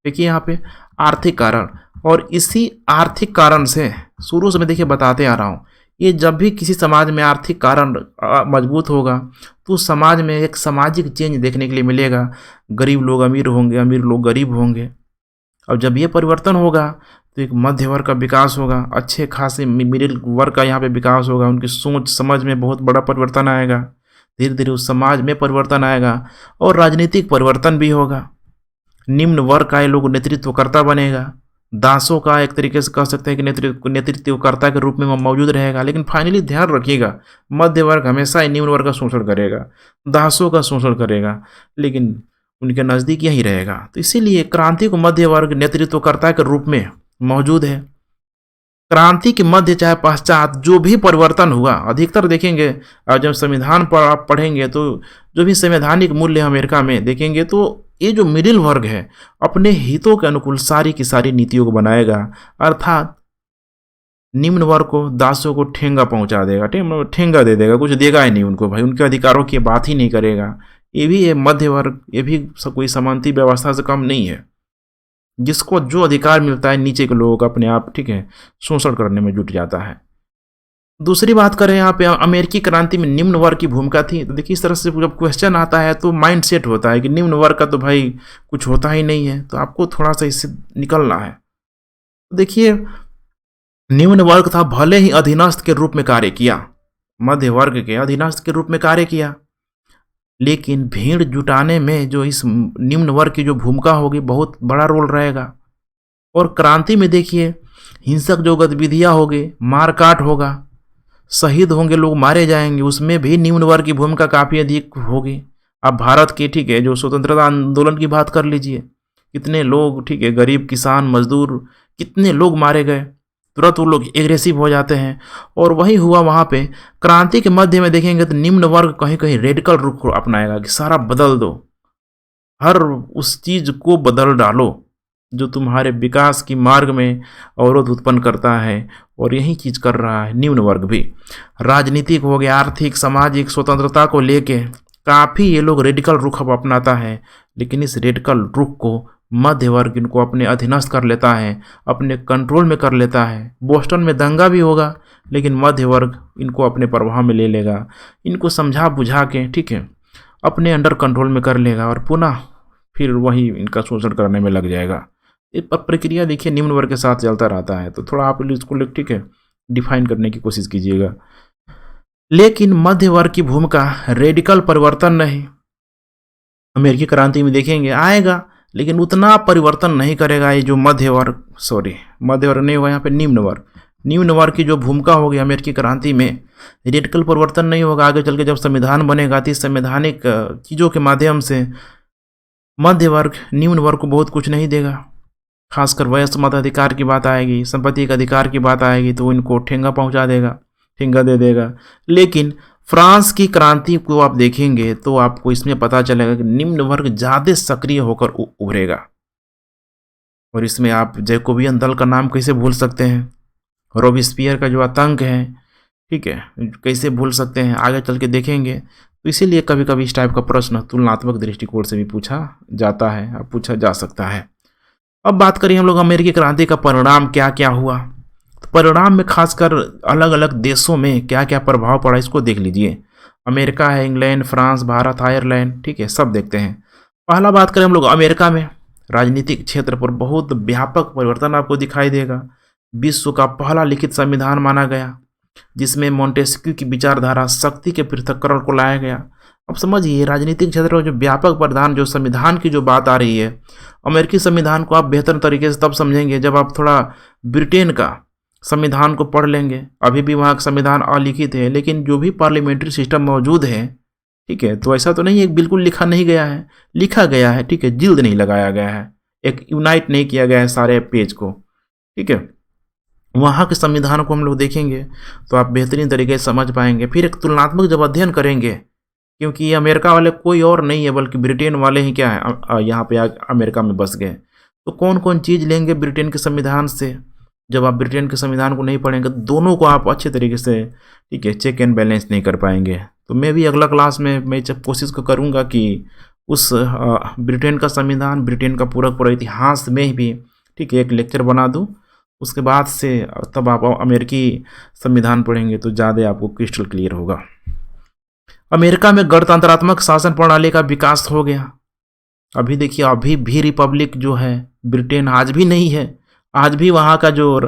Speaker 1: देखिए यहाँ पे आर्थिक कारण, और इसी आर्थिक कारण से शुरू से मैं देखिए बताते आ रहा हूँ, ये जब भी किसी समाज में आर्थिक कारण मजबूत होगा तो समाज में एक सामाजिक चेंज देखने के लिए मिलेगा। गरीब लोग अमीर होंगे, अमीर लोग गरीब होंगे। अब जब ये परिवर्तन होगा तो एक मध्य वर्ग का विकास होगा, अच्छे खासे मिडिल वर्ग का यहाँ पे विकास होगा। उनकी सोच समझ में बहुत बड़ा परिवर्तन आएगा, धीरे धीरे उस समाज में परिवर्तन आएगा और राजनीतिक परिवर्तन भी होगा। निम्न वर्ग का ये लोग नेतृत्वकर्ता बनेगा, दासों का एक तरीके से कह सकते हैं कि नेतृत्वकर्ता के रूप में वो मौजूद रहेगा। लेकिन फाइनली ध्यान रखिएगा, मध्य वर्ग हमेशा ही निम्न वर्ग का शोषण करेगा, दासों का शोषण करेगा, लेकिन उनके नज़दीक यही रहेगा। तो इसीलिए क्रांति को मध्य वर्ग नेतृत्वकर्ता के रूप में मौजूद है। क्रांति के मध्य चाहे पश्चात जो भी परिवर्तन हुआ, अधिकतर देखेंगे जब संविधान पर आप पढ़ेंगे तो जो भी संवैधानिक मूल्य अमेरिका में देखेंगे तो ये जो मिडिल वर्ग है अपने हितों के अनुकूल सारी की सारी नीतियों को बनाएगा, अर्थात निम्न वर्ग को, दासों को ठेंगा पहुंचा देगा, ठेंगा दे देगा, कुछ देगा ही नहीं उनको, भाई उनके अधिकारों की बात ही नहीं करेगा। ये भी है मध्य वर्ग, ये भी कोई समानती व्यवस्था से कम नहीं है, जिसको जो अधिकार मिलता है नीचे के लोगों का अपने आप, ठीक है, शोषण करने में जुट जाता है। दूसरी बात करें यहाँ पे अमेरिकी क्रांति में निम्न वर्ग की भूमिका थी, तो देखिए इस तरह से जब क्वेश्चन आता है तो माइंड सेट होता है कि निम्न वर्ग का तो भाई कुछ होता ही नहीं है, तो आपको थोड़ा सा इससे निकलना है। देखिए निम्न वर्ग था, भले ही अधीनस्थ के रूप में कार्य किया, मध्य वर्ग के अधीनस्थ के रूप में कार्य किया, लेकिन भीड़ जुटाने में जो इस निम्न वर्ग की जो भूमिका होगी बहुत बड़ा रोल रहेगा। और क्रांति में देखिए हिंसक जो गतिविधियां होगी, मारकाट होगा, शहीद होंगे, लोग मारे जाएंगे, उसमें भी निम्न वर्ग की भूमिका काफ़ी अधिक होगी। अब भारत के, ठीक है, जो स्वतंत्रता आंदोलन की बात कर लीजिए, कितने लोग, ठीक है, गरीब किसान मजदूर, कितने लोग मारे गए, तुरंत वो लोग एग्रेसिव हो जाते हैं। और वही हुआ वहाँ पे क्रांति के मध्य में देखेंगे तो निम्न वर्ग कहीं कहीं रेडिकल रुख अपनाएगा कि सारा बदल दो, हर उस चीज़ को बदल डालो जो तुम्हारे विकास की मार्ग में अवरोध उत्पन्न करता है, और यही चीज़ कर रहा है निम्न वर्ग भी। राजनीतिक हो गया, आर्थिक सामाजिक स्वतंत्रता को लेके काफ़ी ये लोग रेडिकल रुख अपनाता है, लेकिन इस रेडिकल रुख को मध्य वर्ग इनको अपने अधीनस्थ कर लेता है, अपने कंट्रोल में कर लेता है। बोस्टन में दंगा भी होगा, लेकिन मध्य वर्ग इनको अपने प्रभाव में ले लेगा, इनको समझा बुझा के, ठीक है, अपने अंडर कंट्रोल में कर लेगा और पुनः फिर वही इनका शोषण करने में लग जाएगा। ये प्रक्रिया देखिए निम्न वर्ग के साथ चलता रहता है, तो थोड़ा आप इसको, ठीक है, डिफाइन करने की कोशिश कीजिएगा। लेकिन मध्य वर्ग की भूमिका रेडिकल परिवर्तन नहीं, अमेरिकी क्रांति में देखेंगे आएगा, लेकिन उतना परिवर्तन नहीं करेगा ये जो मध्य वर्ग नहीं होगा, यहाँ पे निम्न वर्ग की जो भूमिका होगी अमेरिकी क्रांति में, रेडिकल परिवर्तन नहीं होगा। आगे चल के जब संविधान बनेगा तो संवैधानिक चीज़ों के माध्यम से मध्य वर्ग निम्न वर्ग को बहुत कुछ नहीं देगा। खासकर वयस्क मताधिकार की बात आएगी, संपत्ति के अधिकार की बात आएगी तो इनको ठेंगा पहुंचा देगा, ठेंगा दे देगा। लेकिन फ्रांस की क्रांति को आप देखेंगे तो आपको इसमें पता चलेगा कि निम्न वर्ग ज़्यादा सक्रिय होकर उभरेगा। और इसमें आप जैकोबियन दल का नाम कैसे भूल सकते हैं, रोबिस्पियर का जो आतंक है, ठीक है, कैसे भूल सकते हैं, आगे चल के देखेंगे। तो इसीलिए कभी कभी इस टाइप का प्रश्न तुलनात्मक दृष्टिकोण से भी पूछा जाता है, पूछा जा सकता है। अब बात करें हम लोग अमेरिकी क्रांति का परिणाम क्या क्या हुआ, तो परिणाम में खासकर अलग अलग देशों में क्या क्या प्रभाव पड़ा इसको देख लीजिए। अमेरिका है, इंग्लैंड, फ्रांस, भारत, आयरलैंड, ठीक है, सब देखते हैं। पहला बात करें हम लोग अमेरिका में, राजनीतिक क्षेत्र पर बहुत व्यापक परिवर्तन आपको दिखाई देगा। विश्व का पहला लिखित संविधान माना गया, जिसमें मोंटेस्क्यू की विचारधारा शक्ति के पृथक्करण को लाया गया। अब समझिए राजनीतिक क्षेत्र में जो व्यापक प्रावधान, जो संविधान की जो बात आ रही है, अमेरिकी संविधान को आप बेहतर तरीके से तब समझेंगे जब आप थोड़ा ब्रिटेन का संविधान को पढ़ लेंगे। अभी भी वहाँ का संविधान अलिखित है, लेकिन जो भी पार्लियामेंट्री सिस्टम मौजूद है, ठीक है, तो ऐसा तो नहीं है बिल्कुल लिखा नहीं गया है, लिखा गया है, ठीक है, जिल्द नहीं लगाया गया है, एक यूनाइट नहीं किया गया है सारे पेज को, ठीक है। वहाँ के संविधान को हम लोग देखेंगे तो आप बेहतरीन तरीके से समझ पाएंगे। फिर एक तुलनात्मक जब अध्ययन करेंगे, क्योंकि ये अमेरिका वाले कोई और नहीं है बल्कि ब्रिटेन वाले ही क्या है, यहाँ पे अमेरिका में बस गए, तो कौन कौन चीज़ लेंगे ब्रिटेन के संविधान से। जब आप ब्रिटेन के संविधान को नहीं पढ़ेंगे, दोनों को आप अच्छे तरीके से, ठीक है, चेक एंड बैलेंस नहीं कर पाएंगे। तो मैं भी अगला क्लास में मैं जब कोशिश करूँगा कि उस ब्रिटेन का संविधान, ब्रिटेन का पूरा इतिहास में भी, ठीक है, एक लेक्चर बना दूँ। उसके बाद से तब आप अमेरिकी संविधान पढ़ेंगे तो ज़्यादा आपको क्रिस्टल क्लियर होगा। अमेरिका में गणतंत्रात्मक शासन प्रणाली का विकास हो गया। अभी देखिए, अभी भी रिपब्लिक जो है ब्रिटेन आज भी नहीं है। आज भी वहाँ का जो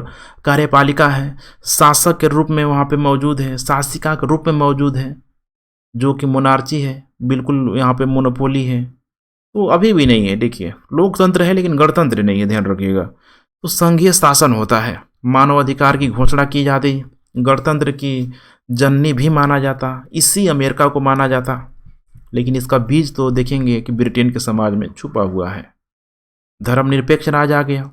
Speaker 1: कार्यपालिका है शासक के रूप में वहाँ पे मौजूद है, शासिका के रूप में मौजूद है, जो कि मोनार्ची है, बिल्कुल यहाँ पे मोनोपोली है। तो अभी भी नहीं है। देखिए, लोकतंत्र है लेकिन गणतंत्र नहीं है, ध्यान रखिएगा। तो संघीय शासन होता है, मानवाधिकार की घोषणा की जाती, गणतंत्र की जननी भी माना जाता, इसी अमेरिका को माना जाता। लेकिन इसका बीज तो देखेंगे कि ब्रिटेन के समाज में छुपा हुआ है। धर्मनिरपेक्ष राज आ गया।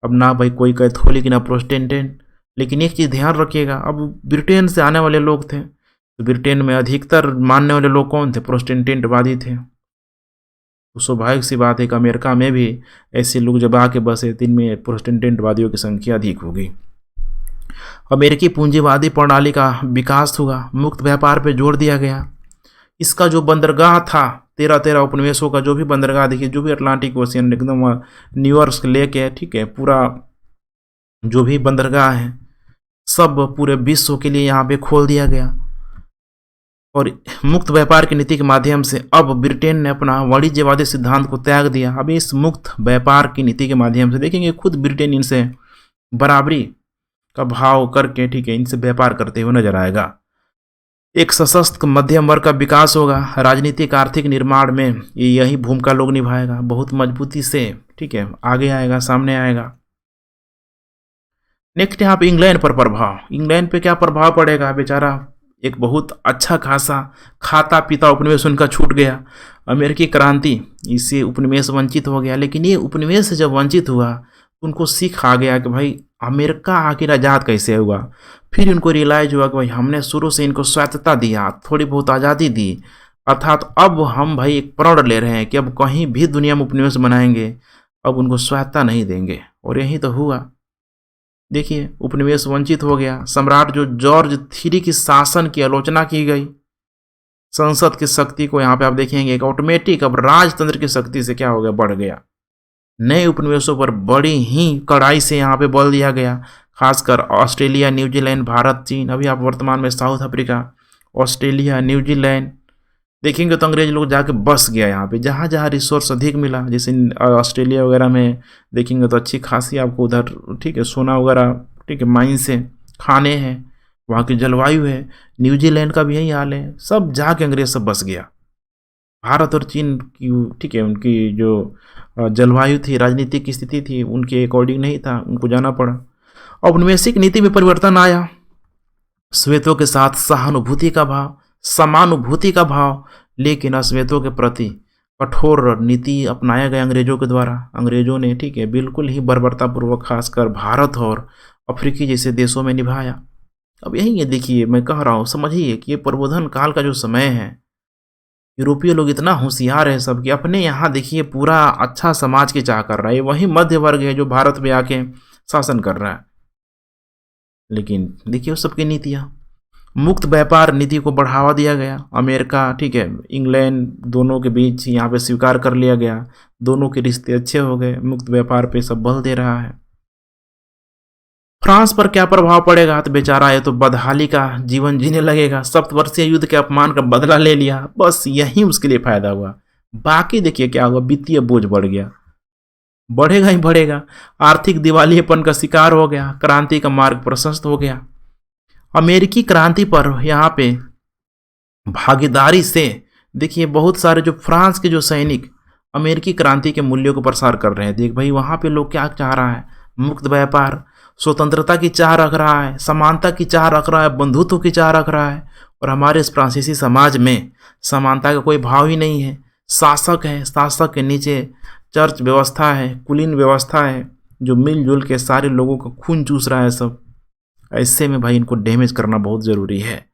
Speaker 1: अब ना भाई कोई कैथोलिक ना प्रोटेस्टेंट। लेकिन एक चीज़ ध्यान रखिएगा, अब ब्रिटेन से आने वाले लोग थे तो ब्रिटेन में अधिकतर मानने वाले लोग कौन थे? प्रोटेस्टेंटवादी थे। तो स्वाभाविक सी बात है कि अमेरिका में भी ऐसे लोग जब आके बसे, तो इनमें प्रोटेस्टेंटवादियों की संख्या अधिक होगी। अमेरिकी पूंजीवादी प्रणाली का विकास हुआ, मुक्त व्यापार पे जोर दिया गया। इसका जो बंदरगाह था, 13 उपनिवेशों का जो भी बंदरगाह देखिए, जो भी अटलांटिक ओशियन एकदम न्यूयॉर्क से लेके, ठीक है, पूरा जो भी बंदरगाह है सब पूरे विश्व के लिए यहाँ पे खोल दिया गया। और मुक्त व्यापार की नीति के माध्यम से अब ब्रिटेन ने अपना वाणिज्यवादी सिद्धांत को त्याग दिया। अब इस मुक्त व्यापार की नीति के माध्यम से देखेंगे खुद ब्रिटेन इनसे बराबरी का भाव करके, ठीक है, इनसे व्यापार करते हुए नजर आएगा। एक सशक्त मध्यम वर्ग का विकास होगा। राजनीतिक आर्थिक निर्माण में यही भूमिका लोग निभाएगा, बहुत मजबूती से, ठीक है, आगे आएगा, सामने आएगा। नेक्स्ट यहाँ पे इंग्लैंड पर प्रभाव। इंग्लैंड पे क्या प्रभाव पड़ेगा? बेचारा एक बहुत अच्छा खासा खाता पीता उपनिवेश उनका छूट गया। अमेरिकी क्रांति इससे उपनिवेश वंचित हो गया। लेकिन ये उपनिवेश से जब वंचित हुआ, उनको सीख आ गया कि भाई अमेरिका आखिर आज़ाद कैसे हुआ। फिर उनको रियलाइज हुआ कि भाई हमने शुरू से इनको स्वायत्तता दिया, थोड़ी बहुत आज़ादी दी, अर्थात अब हम भाई एक प्रण ले रहे हैं कि अब कहीं भी दुनिया में उपनिवेश बनाएंगे, अब उनको स्वायत्तता नहीं देंगे। और यही तो हुआ। देखिए, उपनिवेश वंचित हो गया। सम्राट जो जॉर्ज III की शासन की आलोचना की गई। संसद की शक्ति को यहाँ पे आप देखेंगे एक ऑटोमेटिक अब राजतंत्र की शक्ति से क्या हो गया, बढ़ गया। नए उपनिवेशों पर बड़ी ही कड़ाई से यहाँ पे बल दिया गया, खासकर ऑस्ट्रेलिया, न्यूजीलैंड, भारत, चीन, अभी आप वर्तमान में साउथ अफ्रीका, ऑस्ट्रेलिया, न्यूजीलैंड देखेंगे तो अंग्रेज लोग जाके बस गया यहाँ पे। जहाँ जहाँ रिसोर्स अधिक मिला, जैसे ऑस्ट्रेलिया वगैरह में देखेंगे तो अच्छी खासी आपको उधर, ठीक है, सोना वगैरह, ठीक है, माइंस है, खाने हैं, वहाँ की जलवायु है। न्यूजीलैंड का भी यही हाल है, सब जाके अंग्रेज सब बस गया। भारत और चीन की, ठीक है, उनकी जो जलवायु थी, राजनीतिक स्थिति थी, उनके अकॉर्डिंग नहीं था, उनको जाना पड़ा। औपनिवेशिक नीति में परिवर्तन आया। श्वेतों के साथ सहानुभूति का भाव, समानुभूति का भाव, लेकिन अश्वेतों के प्रति कठोर नीति अपनाया गया अंग्रेजों के द्वारा। अंग्रेजों ने, ठीक है, बिल्कुल ही बर्बरतापूर्वक खासकर भारत और अफ्रीकी जैसे देशों में निभाया। अब यही है, देखिए मैं कह रहा हूँ, समझिए कि ये प्रबोधन काल का जो समय है, यूरोपीय लोग इतना होशियार है सब कि अपने यहाँ देखिए पूरा अच्छा समाज की चाह कर रहा है। वही मध्य वर्ग है जो भारत में आके शासन कर रहा है। लेकिन देखिए उस सबकी नीतियाँ, मुक्त व्यापार नीति को बढ़ावा दिया गया। अमेरिका, ठीक है, इंग्लैंड, दोनों के बीच यहाँ पे स्वीकार कर लिया गया। दोनों के रिश्ते अच्छे हो गए, मुक्त व्यापार पे सब बल दे रहा है। फ्रांस पर क्या प्रभाव पड़ेगा? तो बेचारा ये तो बदहाली का जीवन जीने लगेगा। सप्तवर्षीय युद्ध के अपमान का बदला ले लिया, बस यही उसके लिए फायदा हुआ। बाकी देखिए क्या हुआ, वित्तीय बोझ बढ़ गया, बढ़ेगा ही बढ़ेगा। आर्थिक दिवालियेपन का शिकार हो गया, क्रांति का मार्ग प्रशस्त हो गया। अमेरिकी क्रांति पर यहाँ पे भागीदारी से देखिए बहुत सारे जो फ्रांस के जो सैनिक अमेरिकी क्रांति के मूल्यों को प्रसार कर रहे हैं। देख भाई वहाँ पे लोग क्या चाह रहा है, मुक्त व्यापार, स्वतंत्रता की चाह रख रहा है, समानता की चाह रख रहा है, बंधुत्व की चाह रख रहा है। और हमारे इस फ्रांसीसी समाज में समानता का कोई भाव ही नहीं है। शासक है, शासक के नीचे चर्च व्यवस्था है, कुलीन व्यवस्था है, जो मिलजुल के सारे लोगों का खून चूस रहा है सब। ऐसे में भाई इनको डैमेज करना बहुत ज़रूरी है।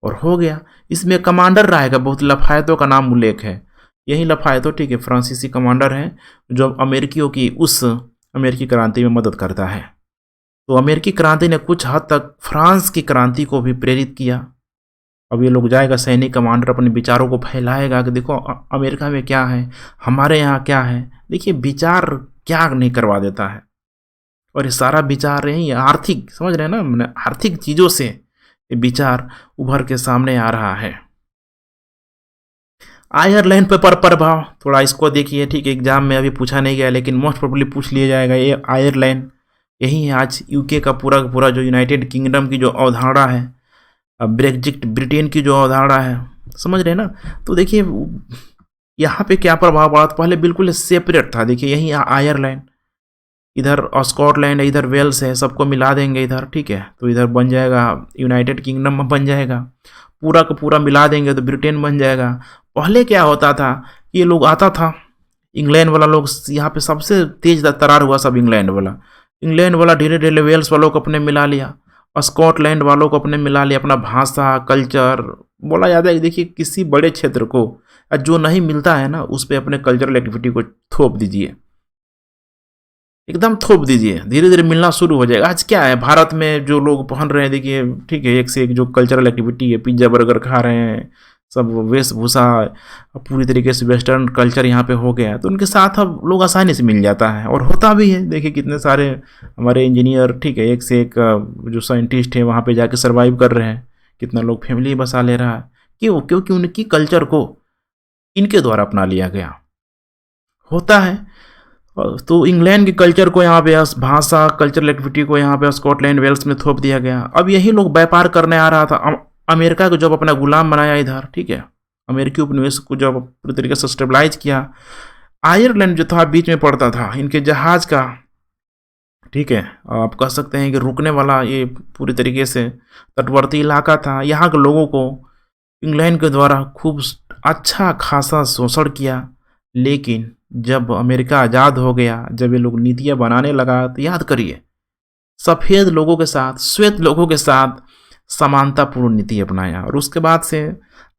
Speaker 1: और हो गया। इसमें कमांडर रहेगा, बहुत लफायतों का नाम उल्लेख है। यही लफायतों, ठीक है, फ्रांसीसी कमांडर हैं जो अमेरिकियों की उस अमेरिकी क्रांति में मदद करता है। तो अमेरिकी क्रांति ने कुछ हद तक फ्रांस की क्रांति को भी प्रेरित किया। अब ये लोग जाएगा, सैनिक कमांडर अपने विचारों को फैलाएगा कि देखो अमेरिका में क्या है, हमारे यहाँ क्या है। देखिए विचार क्या नहीं करवा देता है। और ये सारा विचार यही आर्थिक, समझ रहे हैं ना, मैंने आर्थिक चीज़ों से ये विचार उभर के सामने आ रहा है। आयरलैंड पे पर प्रभाव, थोड़ा इसको देखिए, ठीक है, एग्जाम में अभी पूछा नहीं गया लेकिन मोस्ट प्रोबेबली पूछ लिया जाएगा। ये आयरलैंड यही है आज यूके का पूरा जो यूनाइटेड किंगडम की जो अवधारणा है, ब्रेग्जिट ब्रिटेन की जो अवधारणा है, समझ रहे हैं ना। तो देखिए यहाँ पे क्या प्रभाव पड़ा, तो पहले बिल्कुल सेपरेट था। देखिए यही आयरलैंड, इधर स्कॉटलैंड है, इधर वेल्स है, सबको मिला देंगे इधर, ठीक है, तो इधर बन जाएगा यूनाइटेड किंगडम में बन जाएगा। पूरा का पूरा मिला देंगे तो ब्रिटेन बन जाएगा। पहले क्या होता था, ये लोग आता था, इंग्लैंड वाला लोग, यहाँ पे सबसे तेज तरार हुआ सब इंग्लैंड वाला धीरे धीरे वेल्स वालों को अपने मिला लिया, स्कॉटलैंड वालों को अपने मिला लिया। अपना भाषा, कल्चर, बोला जाता है कि देखिए किसी बड़े क्षेत्र को जो नहीं मिलता है ना, उस पर अपने कल्चरल एक्टिविटी को थोप दीजिए, एकदम थोप दीजिए, धीरे धीरे मिलना शुरू हो जाएगा। आज क्या है, भारत में जो लोग पहन रहे हैं, देखिए ठीक है, एक से एक जो कल्चरल एक्टिविटी है, पिज्जा बर्गर खा रहे हैं, सब वेशभूषा पूरी तरीके से वेस्टर्न कल्चर यहाँ पे हो गया है, तो उनके साथ अब लोग आसानी से मिल जाता है और होता भी है। देखिए कितने सारे हमारे इंजीनियर, ठीक है, एक से एक जो साइंटिस्ट है वहाँ पे जाके सर्वाइव कर रहे हैं, कितना लोग फैमिली बसा ले रहा है। क्यों? क्योंकि उनकी कल्चर को इनके द्वारा अपना लिया गया होता है। तो इंग्लैंड के कल्चर को यहाँ पे, भाषा, कल्चरल एक्टिविटी को यहाँ पे स्कॉटलैंड वेल्स में थोप दिया गया। अब यही लोग व्यापार करने आ रहा था, अमेरिका को जब अपना गुलाम बनाया इधर, ठीक है, अमेरिकी उपनिवेश को जब पूरी तरीके से स्टेबलाइज किया, आयरलैंड जो था बीच में पड़ता था इनके जहाज का, ठीक है, आप कह सकते हैं कि रुकने वाला ये पूरी तरीके से तटवर्ती इलाका था। यहाँ के लोगों को इंग्लैंड के द्वारा खूब अच्छा खासा शोषण किया। लेकिन जब अमेरिका आज़ाद हो गया, जब ये लोग नीतियाँ बनाने लगा, तो याद करिए सफ़ेद लोगों के साथ, श्वेत लोगों के साथ समानतापूर्ण नीति अपनाया और उसके बाद से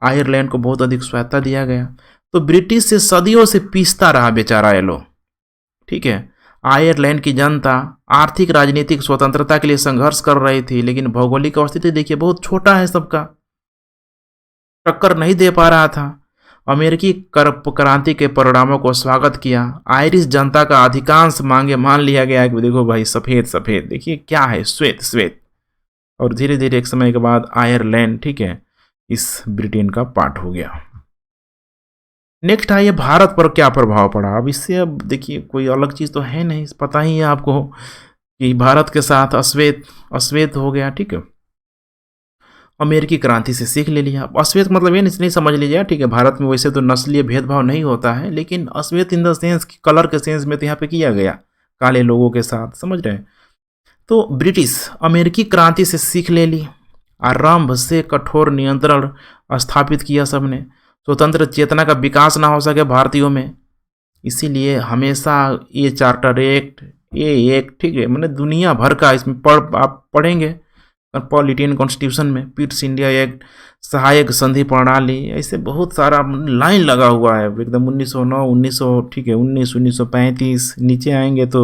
Speaker 1: आयरलैंड को बहुत अधिक स्वायत्ता दिया गया। तो ब्रिटिश से सदियों से पीसता रहा बेचारा ये लोग, ठीक है। आयरलैंड की जनता आर्थिक राजनीतिक स्वतंत्रता के लिए संघर्ष कर रही थी, लेकिन भौगोलिक स्थिति देखिए बहुत छोटा है, सबका टक्कर नहीं दे पा रहा था। अमेरिकी क्रांति के परिणामों को स्वागत किया। आयरिश जनता का अधिकांश मांगे मान लिया गया कि देखो भाई सफ़ेद सफ़ेद, देखिए क्या है, श्वेत श्वेत। और धीरे धीरे एक समय के बाद आयरलैंड, ठीक है, इस ब्रिटेन का पार्ट हो गया। नेक्स्ट आइए भारत पर क्या प्रभाव पड़ा। अब इससे अब देखिए कोई अलग चीज़ तो है नहीं, पता ही है आपको कि भारत के साथ अश्वेत हो गया, ठीक है। अमेरिकी क्रांति से सीख ले लिया। अश्वेत मतलब ये नहीं समझ लीजिएगा, ठीक है, भारत में वैसे तो नस्लीय भेदभाव नहीं होता है, लेकिन अश्वेत इन द सेंस कलर के सेंस में तो यहाँ पे किया गया, काले लोगों के साथ, समझ रहे हैं। तो ब्रिटिश अमेरिकी क्रांति से सीख ले ली, आरंभ से कठोर नियंत्रण स्थापित किया सबने, स्वतंत्र चेतना का विकास ना हो सके भारतीयों में, इसीलिए हमेशा ये चार्टर एक्ट, ये एक्ट, ठीक है, मैंने दुनिया भर का इसमें आप पढ़ेंगे पॉलिटियन कॉन्स्टिट्यूशन में, पीट्स इंडिया एक्ट, सहायक संधि प्रणाली, ऐसे बहुत सारा लाइन लगा हुआ है एकदम। 1909, 1900, ठीक है, 1935, नीचे आएंगे तो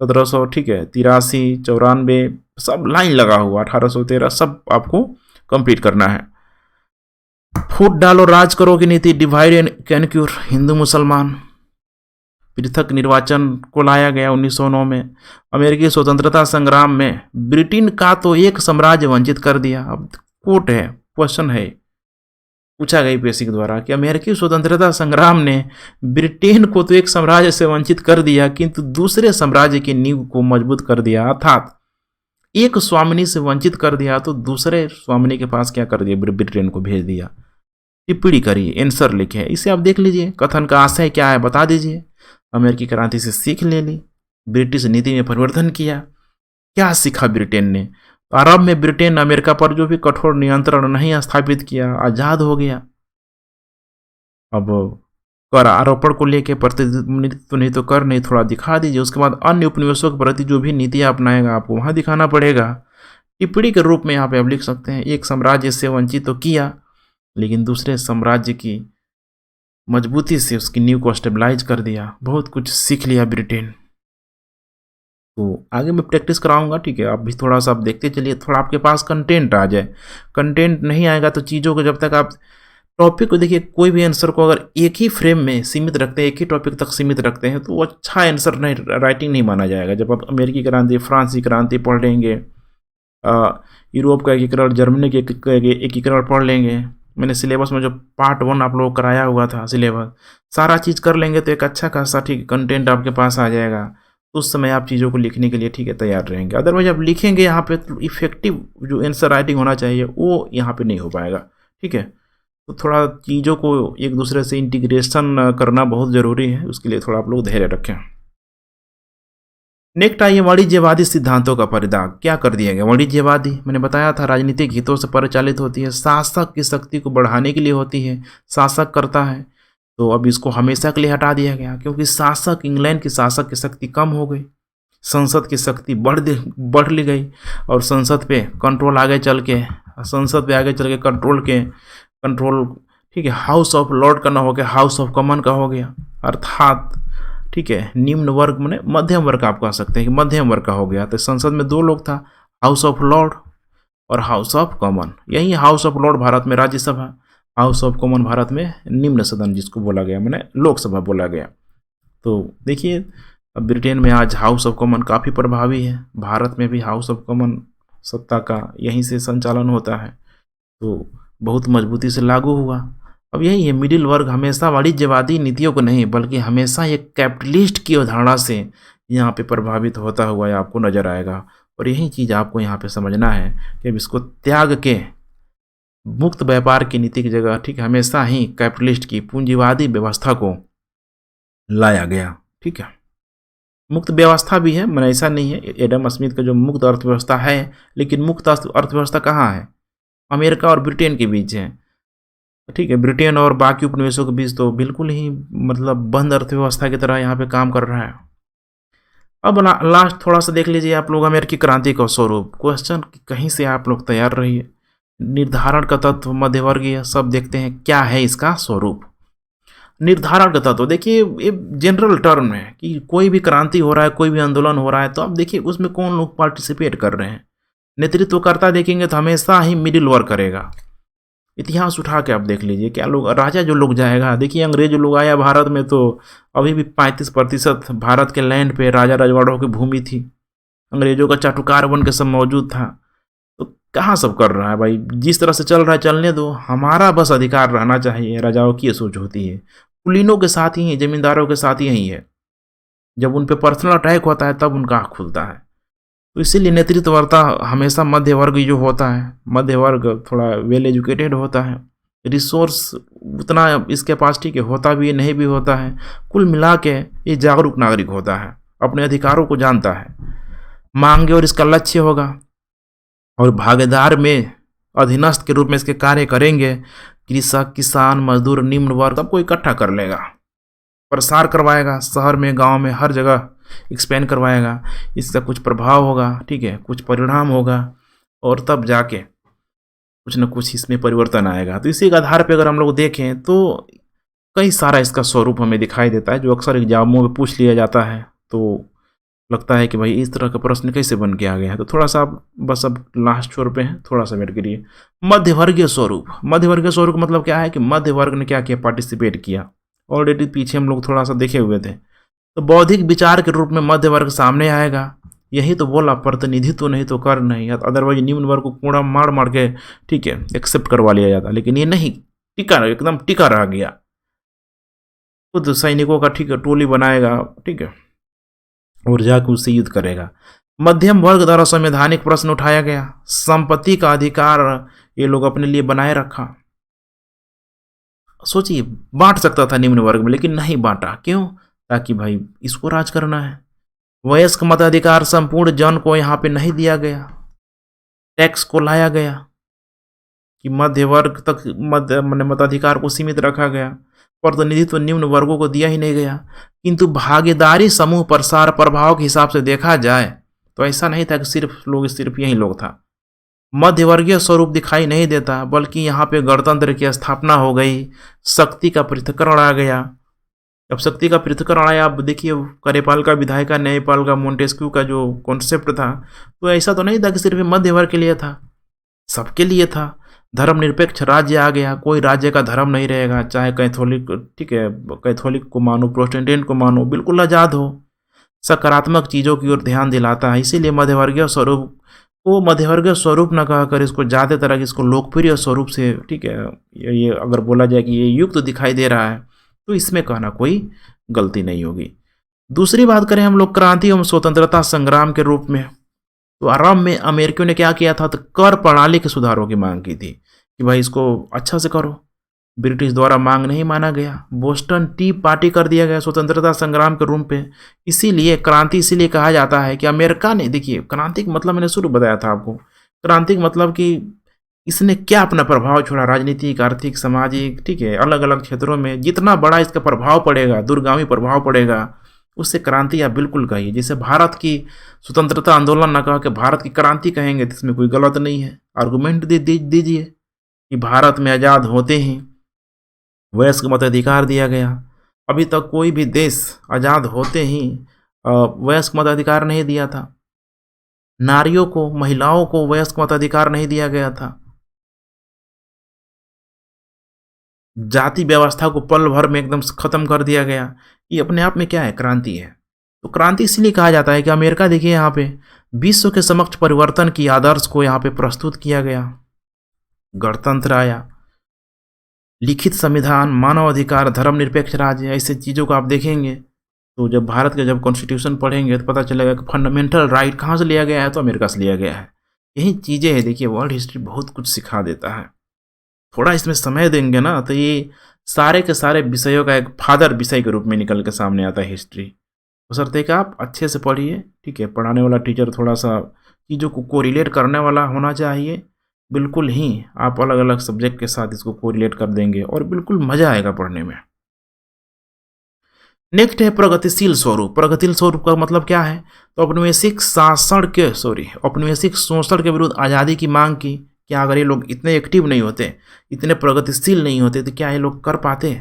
Speaker 1: 1700, ठीक है, 83, 94, सब लाइन लगा हुआ, 1813, सब आपको कंप्लीट करना है। फूट डालो राज करो की नीति, डिवाइड एंड कैनक्यूर, हिंदू मुसलमान, पृथक निर्वाचन को लाया गया 1909 में। अमेरिकी स्वतंत्रता संग्राम में ब्रिटेन का तो एक साम्राज्य वंचित कर दिया। अब कोट है, क्वेश्चन है, पूछा गई यूपीएससी के द्वारा कि अमेरिकी स्वतंत्रता संग्राम ने ब्रिटेन को तो एक साम्राज्य से वंचित कर दिया, किंतु दूसरे साम्राज्य की नींव को मजबूत कर दिया। अर्थात एक स्वामिनी से वंचित कर दिया तो दूसरे स्वामिनी के पास क्या कर दिया, ब्रिटेन को भेज दिया। टिप्पणी करिए, आंसर लिखे। इसे आप देख लीजिए, कथन का आशय क्या है बता दीजिए। अमेरिकी क्रांति से सीख ले ली, ब्रिटिश नीति में परिवर्तन किया, क्या सीखा ब्रिटेन ने? अरब में ब्रिटेन अमेरिका पर जो भी कठोर नियंत्रण नहीं स्थापित किया, आजाद हो गया। अब कर आरोपण को लेकर प्रतिनिधित्व नहीं तो कर नहीं, थोड़ा दिखा दीजिए। उसके बाद अन्य उपनिवेशों के प्रति जो भी नीति अपनाएगा आपको वहां दिखाना पड़ेगा। टिप्पणी के रूप में यहाँ पे आप लिख सकते हैं, एक साम्राज्य से वंचित तो किया, लेकिन दूसरे साम्राज्य की मजबूती से उसकी नींव को स्टेबलाइज कर दिया। बहुत कुछ सीख लिया ब्रिटेन। तो आगे मैं प्रैक्टिस कराऊंगा, ठीक है। अभी थोड़ा सा आप देखते चलिए, थोड़ा आपके पास कंटेंट आ जाए। कंटेंट नहीं आएगा तो चीज़ों को, जब तक आप टॉपिक को देखिए, कोई भी आंसर को अगर एक ही फ्रेम में सीमित रखते हैं, एक ही टॉपिक तक सीमित रखते हैं, तो वो अच्छा आंसर नहीं, राइटिंग नहीं माना जाएगा। जब आप अमेरिकी क्रांति, फ्रांसीसी क्रांति पढ़ लेंगे, यूरोप का एकीकरण, जर्मनी के एकीकरण पढ़ लेंगे, मैंने सिलेबस में जो पार्ट 1 आप लोगों को कराया हुआ था सिलेबस, सारा चीज़ कर लेंगे तो एक अच्छा खासा, ठीक, कंटेंट आपके पास आ जाएगा। तो उस समय आप चीज़ों को लिखने के लिए, ठीक है, तैयार रहेंगे। अदरवाइज आप लिखेंगे यहाँ पे तो इफेक्टिव जो आंसर राइटिंग होना चाहिए वो यहाँ पे नहीं हो पाएगा, ठीक है। तो थोड़ा चीज़ों को एक दूसरे से इंटीग्रेशन करना बहुत ज़रूरी है, उसके लिए थोड़ा आप लोग धैर्य रखें। नेक्स्ट आइए, वाणिज्यवादी सिद्धांतों का परिदाग। क्या कर दिया गया? वाणिज्यवादी, मैंने बताया था, राजनीतिक हितों से परिचालित होती है, शासक की शक्ति को बढ़ाने के लिए होती है, शासक करता है। तो अब इसको हमेशा के लिए हटा दिया गया, क्योंकि शासक, इंग्लैंड की शासक की शक्ति कम हो गई, संसद की शक्ति बढ़ ली गई, और संसद पे कंट्रोल आगे चल के, कंट्रोल, ठीक है, हाउस ऑफ लॉर्ड का ना हो गया, हाउस ऑफ कॉमन का हो गया। अर्थात, ठीक है, निम्न वर्ग मैंने मध्यम वर्ग आप कह सकते हैं कि मध्यम वर्ग का हो गया। तो संसद में 2 लोग था, हाउस ऑफ लॉर्ड और हाउस ऑफ कॉमन। यही हाउस ऑफ लॉर्ड भारत में Rajya Sabha, house of common Bharat में निम्न सदन, जिसको बोला गया मैंने लोकसभा बोला गया। तो देखिए, अब ब्रिटेन में आज हाउस ऑफ कॉमन काफ़ी प्रभावी है, भारत में भी हाउस ऑफ कॉमन सत्ता का यहीं से संचालन होता है, तो बहुत मजबूती से लागू हुआ। अब यही है, मिडिल वर्ग हमेशा वाणिज्यवादी नीतियों को नहीं, बल्कि हमेशा एक कैपिटलिस्ट की अवधारणा से यहाँ पे प्रभावित होता हुआ आपको नजर आएगा। और यही चीज़ आपको यहाँ पे समझना है कि अब इसको त्याग के मुक्त व्यापार की नीति की जगह, ठीक है, हमेशा ही कैपिटलिस्ट की पूंजीवादी व्यवस्था को लाया गया, ठीक है। मुक्त व्यवस्था भी है, मैंने ऐसा नहीं है, एडम स्मिथ का जो मुक्त अर्थव्यवस्था है, लेकिन मुक्त अर्थव्यवस्था कहाँ है? अमेरिका और ब्रिटेन के बीच है, ठीक है। ब्रिटेन और बाकी उपनिवेशों के बीच तो बिल्कुल ही मतलब बंद अर्थव्यवस्था की तरह यहाँ पे काम कर रहा है। अब लास्ट थोड़ा सा देख लीजिए आप लोग, अमेरिकी क्रांति का स्वरूप। क्वेश्चन कहीं से आप लोग तैयार रहिए। निर्धारण का तत्व, मध्यवर्गीय, सब देखते हैं क्या है इसका स्वरूप। निर्धारण का तत्व देखिए, ये जनरल टर्म है कि कोई भी क्रांति हो रहा है, कोई भी आंदोलन हो रहा है, तो आप देखिए उसमें कौन लोग पार्टिसिपेट कर रहे हैं। नेतृत्वकर्ता देखेंगे तो हमेशा ही मिडिल वर्ग करेगा। इतिहास उठा के आप देख लीजिए, क्या लोग, राजा जो लोग जाएगा, देखिए अंग्रेज जो लोग आया भारत में, तो अभी भी 35% भारत के लैंड पे राजा रजवाड़ों की भूमि थी, अंग्रेजों का चाटुकार बन के सब मौजूद था। तो कहाँ सब कर रहा है भाई? जिस तरह से चल रहा है चलने दो, हमारा बस अधिकार रहना चाहिए। राजाओं की ये सोच होती है। कुलीनों के साथ ही है, जमींदारों के साथ यही है, जब उन पे पर्सनल अटैक होता है तब उनका आँख खुलता है। तो इसीलिए नेतृत्वकर्ता हमेशा मध्य वर्ग जो होता है, मध्य वर्ग थोड़ा वेल एजुकेटेड होता है, रिसोर्स उतना इसके पास, ठीक है, होता भी है, नहीं भी होता है, कुल मिला के ये जागरूक नागरिक होता है, अपने अधिकारों को जानता है, मांगे और इसका लक्ष्य होगा, और भागीदार में अधीनस्थ के रूप में इसके कार्य करेंगे। कृषक, किसान, मजदूर, निम्न वर्ग सबको इकट्ठा कर लेगा, प्रसार करवाएगा, शहर में, गांव में, हर जगह एक्सपेंड करवाएगा। इसका कुछ प्रभाव होगा, ठीक है, कुछ परिणाम होगा, और तब जाके कुछ न कुछ इसमें परिवर्तन आएगा। तो इसी के आधार पर अगर हम लोग देखें तो कई सारा इसका स्वरूप हमें दिखाई देता है, जो अक्सर एग्जामों में पूछ लिया जाता है। तो लगता है कि भाई इस तरह का प्रश्न कैसे बन के आ गया है। तो थोड़ा सा आप बस अब लास्ट छोर पे हैं, थोड़ा सा मेरे के लिए मध्यवर्गीय स्वरूप। मध्यवर्गीय स्वरूप मतलब क्या है कि मध्य वर्ग ने क्या किया? पार्टिसिपेट किया। ऑलरेडी पीछे हम लोग थोड़ा सा देखे हुए थे। तो बौद्धिक विचार के रूप में मध्य वर्ग सामने आएगा। यही तो बोला, प्रतिनिधित्व नहीं तो कर नहीं, अदरवाइज निम्न वर्ग को कूड़ा मार मार के, ठीक है, एक्सेप्ट करवा लिया जाता, लेकिन ये नहीं, टिका, एकदम टिका रह गया। खुद सैनिकों का, ठीक है, टोली बनाएगा, ठीक है, और जाकर उससे युद्ध करेगा। मध्यम वर्ग द्वारा संवैधानिक प्रश्न उठाया गया, संपत्ति का अधिकार ये लोग अपने लिए बनाए रखा। सोचिए, बांट सकता था निम्न वर्ग में, लेकिन नहीं बांटा। क्यों? ताकि भाई इसको राज करना है। वयस्क मताधिकार संपूर्ण जन को यहाँ पे नहीं दिया गया। टैक्स को लाया गया कि मध्य वर्ग तक मताधिकार को सीमित रखा गया। प्रतिनिधित्व निम्न वर्गों को दिया ही नहीं गया। किंतु भागीदारी समूह प्रसार प्रभाव के हिसाब से देखा जाए तो ऐसा नहीं था कि सिर्फ यही लोग था। मध्यवर्गीय स्वरूप दिखाई नहीं देता, बल्कि यहाँ पे गणतंत्र की स्थापना हो गई, शक्ति का पृथक्करण आ गया। अब शक्ति का पृथक्करण आया, अब देखिए कार्यपालिका, विधायिका, न्यायपालिका, मोंटेस्क्यू का जो कॉन्सेप्ट था, तो ऐसा तो नहीं था कि सिर्फ मध्य वर्ग के लिए था, सबके लिए था। धर्मनिरपेक्ष राज्य आ गया, कोई राज्य का धर्म नहीं रहेगा, चाहे कैथोलिक, ठीक है, कैथोलिक को मानो, प्रोटेस्टेंट को मानो, बिल्कुल आज़ाद हो। सकारात्मक चीज़ों की ओर ध्यान दिलाता है, इसीलिए मध्यवर्गीय स्वरूप को मध्यवर्गीय स्वरूप न कहकर इसको ज़्यादा तरह की इसको लोकप्रिय स्वरूप से, ठीक है, ये अगर बोला जाए कि ये युक्त दिखाई दे रहा है तो इसमें कहना कोई गलती नहीं होगी। दूसरी बात करें हम लोग क्रांति एवं स्वतंत्रता संग्राम के रूप में, तो आरंभ में अमेरिकियों ने क्या किया था, तो कर प्रणाली के सुधारों की मांग की थी कि भाई इसको अच्छा से करो। ब्रिटिश द्वारा मांग नहीं माना गया। बोस्टन टी पार्टी कर दिया गया स्वतंत्रता संग्राम के रूप पे। इसीलिए क्रांति इसीलिए कहा जाता है कि अमेरिका ने, देखिए क्रांति का मतलब मैंने शुरू बताया था आपको, क्रांति का मतलब कि इसने क्या अपना प्रभाव छोड़ा, राजनीतिक, आर्थिक, सामाजिक, ठीक है, अलग अलग क्षेत्रों में जितना बड़ा इसका प्रभाव पड़ेगा, दूरगामी प्रभाव पड़ेगा, उससे क्रांति आप बिल्कुल कहिए। जैसे भारत की स्वतंत्रता आंदोलन ना कह के भारत की क्रांति कहेंगे तो इसमें कोई गलत नहीं है। आर्गूमेंट दीजिए कि भारत में आज़ाद होते ही वयस्क मताधिकार दिया गया। अभी तक कोई भी देश आज़ाद होते ही वयस्क मताधिकार नहीं दिया था। नारियों को, महिलाओं को वयस्क मताधिकार नहीं दिया गया था। जाति व्यवस्था को पल भर में एकदम खत्म कर दिया गया। ये अपने आप में क्या है, क्रांति है। तो क्रांति इसलिए कहा जाता है कि अमेरिका, देखिए यहाँ पे विश्व के समक्ष परिवर्तन की आदर्श को यहाँ पे प्रस्तुत किया गया। गणतंत्र आया, लिखित संविधान, मानव अधिकार, धर्मनिरपेक्ष राज्य, ऐसे चीज़ों को आप देखेंगे तो जब भारत के जब कॉन्स्टिट्यूशन पढ़ेंगे तो पता चलेगा कि फंडामेंटल राइट कहाँ से लिया गया है, तो अमेरिका से लिया गया है। यही चीज़ें हैं। देखिए वर्ल्ड हिस्ट्री बहुत कुछ सिखा देता है। थोड़ा इसमें समय देंगे ना तो ये सारे के सारे विषयों का एक फादर विषय के रूप में निकल के सामने आता है हिस्ट्री। बशर्ते कि आप अच्छे से पढ़िए, ठीक है। पढ़ाने वाला टीचर थोड़ा सा चीज़ों को कोरिलेट करने वाला होना चाहिए। बिल्कुल ही आप अलग अलग सब्जेक्ट के साथ इसको कोरिलेट कर देंगे और बिल्कुल मज़ा आएगा पढ़ने में। नेक्स्ट है प्रगतिशील स्वरूप। प्रगतिशील स्वरूप का मतलब क्या है, तो औपनिवेशिक शोषण के विरुद्ध आज़ादी की मांग की। क्या अगर ये लोग इतने एक्टिव नहीं होते, इतने प्रगतिशील नहीं होते, तो क्या ये लोग कर पाते?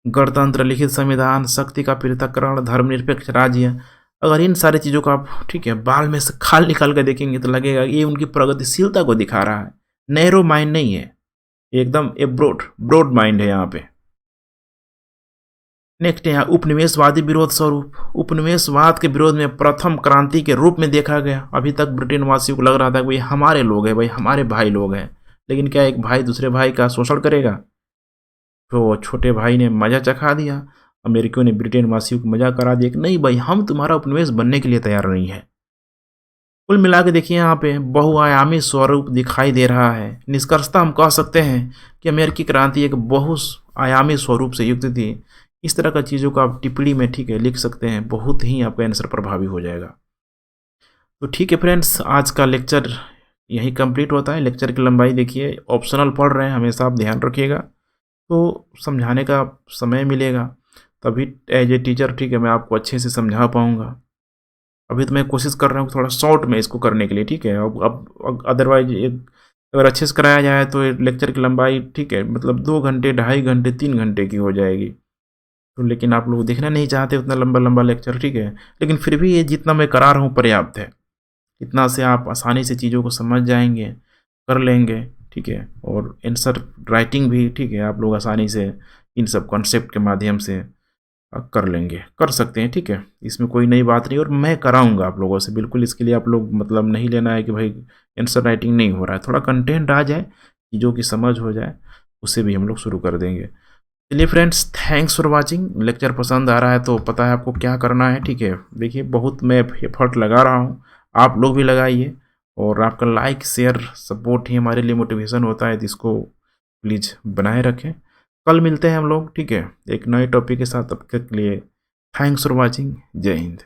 Speaker 1: गणतंत्र, लिखित संविधान, शक्ति का पृथक्करण, धर्मनिरपेक्ष राज्य, अगर इन सारी चीज़ों को आप, ठीक है, बाल में से खाल निकाल कर देखेंगे तो लगेगा ये उनकी प्रगतिशीलता को दिखा रहा है। नैरो माइंड नहीं है, एकदम ए ब्रॉड माइंड है यहाँ पे। नेक्स्ट है यहाँ उपनिवेशवादी विरोध स्वरूप। उपनिवेशवाद के विरोध में प्रथम क्रांति के रूप में देखा गया। अभी तक ब्रिटेन वासियों को लग रहा था कि भाई हमारे लोग हैं, भाई हमारे भाई लोग हैं, लेकिन क्या एक भाई दूसरे भाई का शोषण करेगा? तो छोटे भाई ने मजा चखा दिया, अमेरिकियों ने ब्रिटेन वासियों को मजा करा दिया कि नहीं भाई हम तुम्हारा उपनिवेश बनने के लिए तैयार नहीं है। कुल मिला के देखिए यहाँ पे बहुआयामी स्वरूप दिखाई दे रहा है। निष्कर्षतः हम कह सकते हैं कि अमेरिकी क्रांति एक बहुआयामी स्वरूप से युक्त थी। इस तरह का चीज़ों को आप टिप्पणी में, ठीक है, लिख सकते हैं, बहुत ही आपका आंसर प्रभावी हो जाएगा। तो ठीक है फ्रेंड्स, आज का लेक्चर यही कंप्लीट होता है। लेक्चर की लंबाई देखिए, ऑप्शनल पढ़ रहे हैं, हमेशा आप ध्यान रखिएगा, तो समझाने का समय मिलेगा तभी एज ए टीचर, ठीक है, मैं आपको अच्छे से समझा पाऊँगा। अभी तो मैं कोशिश कर रहा हूँ थोड़ा शॉर्ट में इसको करने के लिए, ठीक है। अब अदरवाइज अगर अच्छे से कराया जाए तो लेक्चर की लंबाई, ठीक है, मतलब 2 घंटे, 2.5 घंटे, 3 घंटे की हो जाएगी। तो लेकिन आप लोग देखना नहीं चाहते उतना लंबा लेक्चर, ठीक है, लेकिन फिर भी ये जितना मैं करा रहा हूँ पर्याप्त है। इतना से आप आसानी से चीज़ों को समझ जाएंगे, कर लेंगे, ठीक है, और आंसर राइटिंग भी, ठीक है, आप लोग आसानी से इन सब कॉन्सेप्ट के माध्यम से कर लेंगे, कर सकते हैं, ठीक है। इसमें कोई नई बात नहीं, और मैं कराऊंगा आप लोगों से बिल्कुल। इसके लिए आप लोग मतलब नहीं लेना है कि भाई आंसर राइटिंग नहीं हो रहा है, थोड़ा कंटेंट आ जाए, चीज़ों की समझ हो जाए, उससे भी हम लोग शुरू कर देंगे। चलिए friends, thanks for watching. Lecture पसंद आ रहा है तो पता है आपको क्या करना है, ठीक है। देखिए बहुत मैं एफर्ट लगा रहा हूँ, आप लोग भी लगाइए, और आपका लाइक शेयर सपोर्ट ही हमारे लिए मोटिवेशन होता है, तो इसको प्लीज़ बनाए रखें। कल मिलते हैं हम लोग, ठीक है, एक नए टॉपिक के साथ। तब तक के लिए थैंक्स फॉर वॉचिंग। जय हिंद।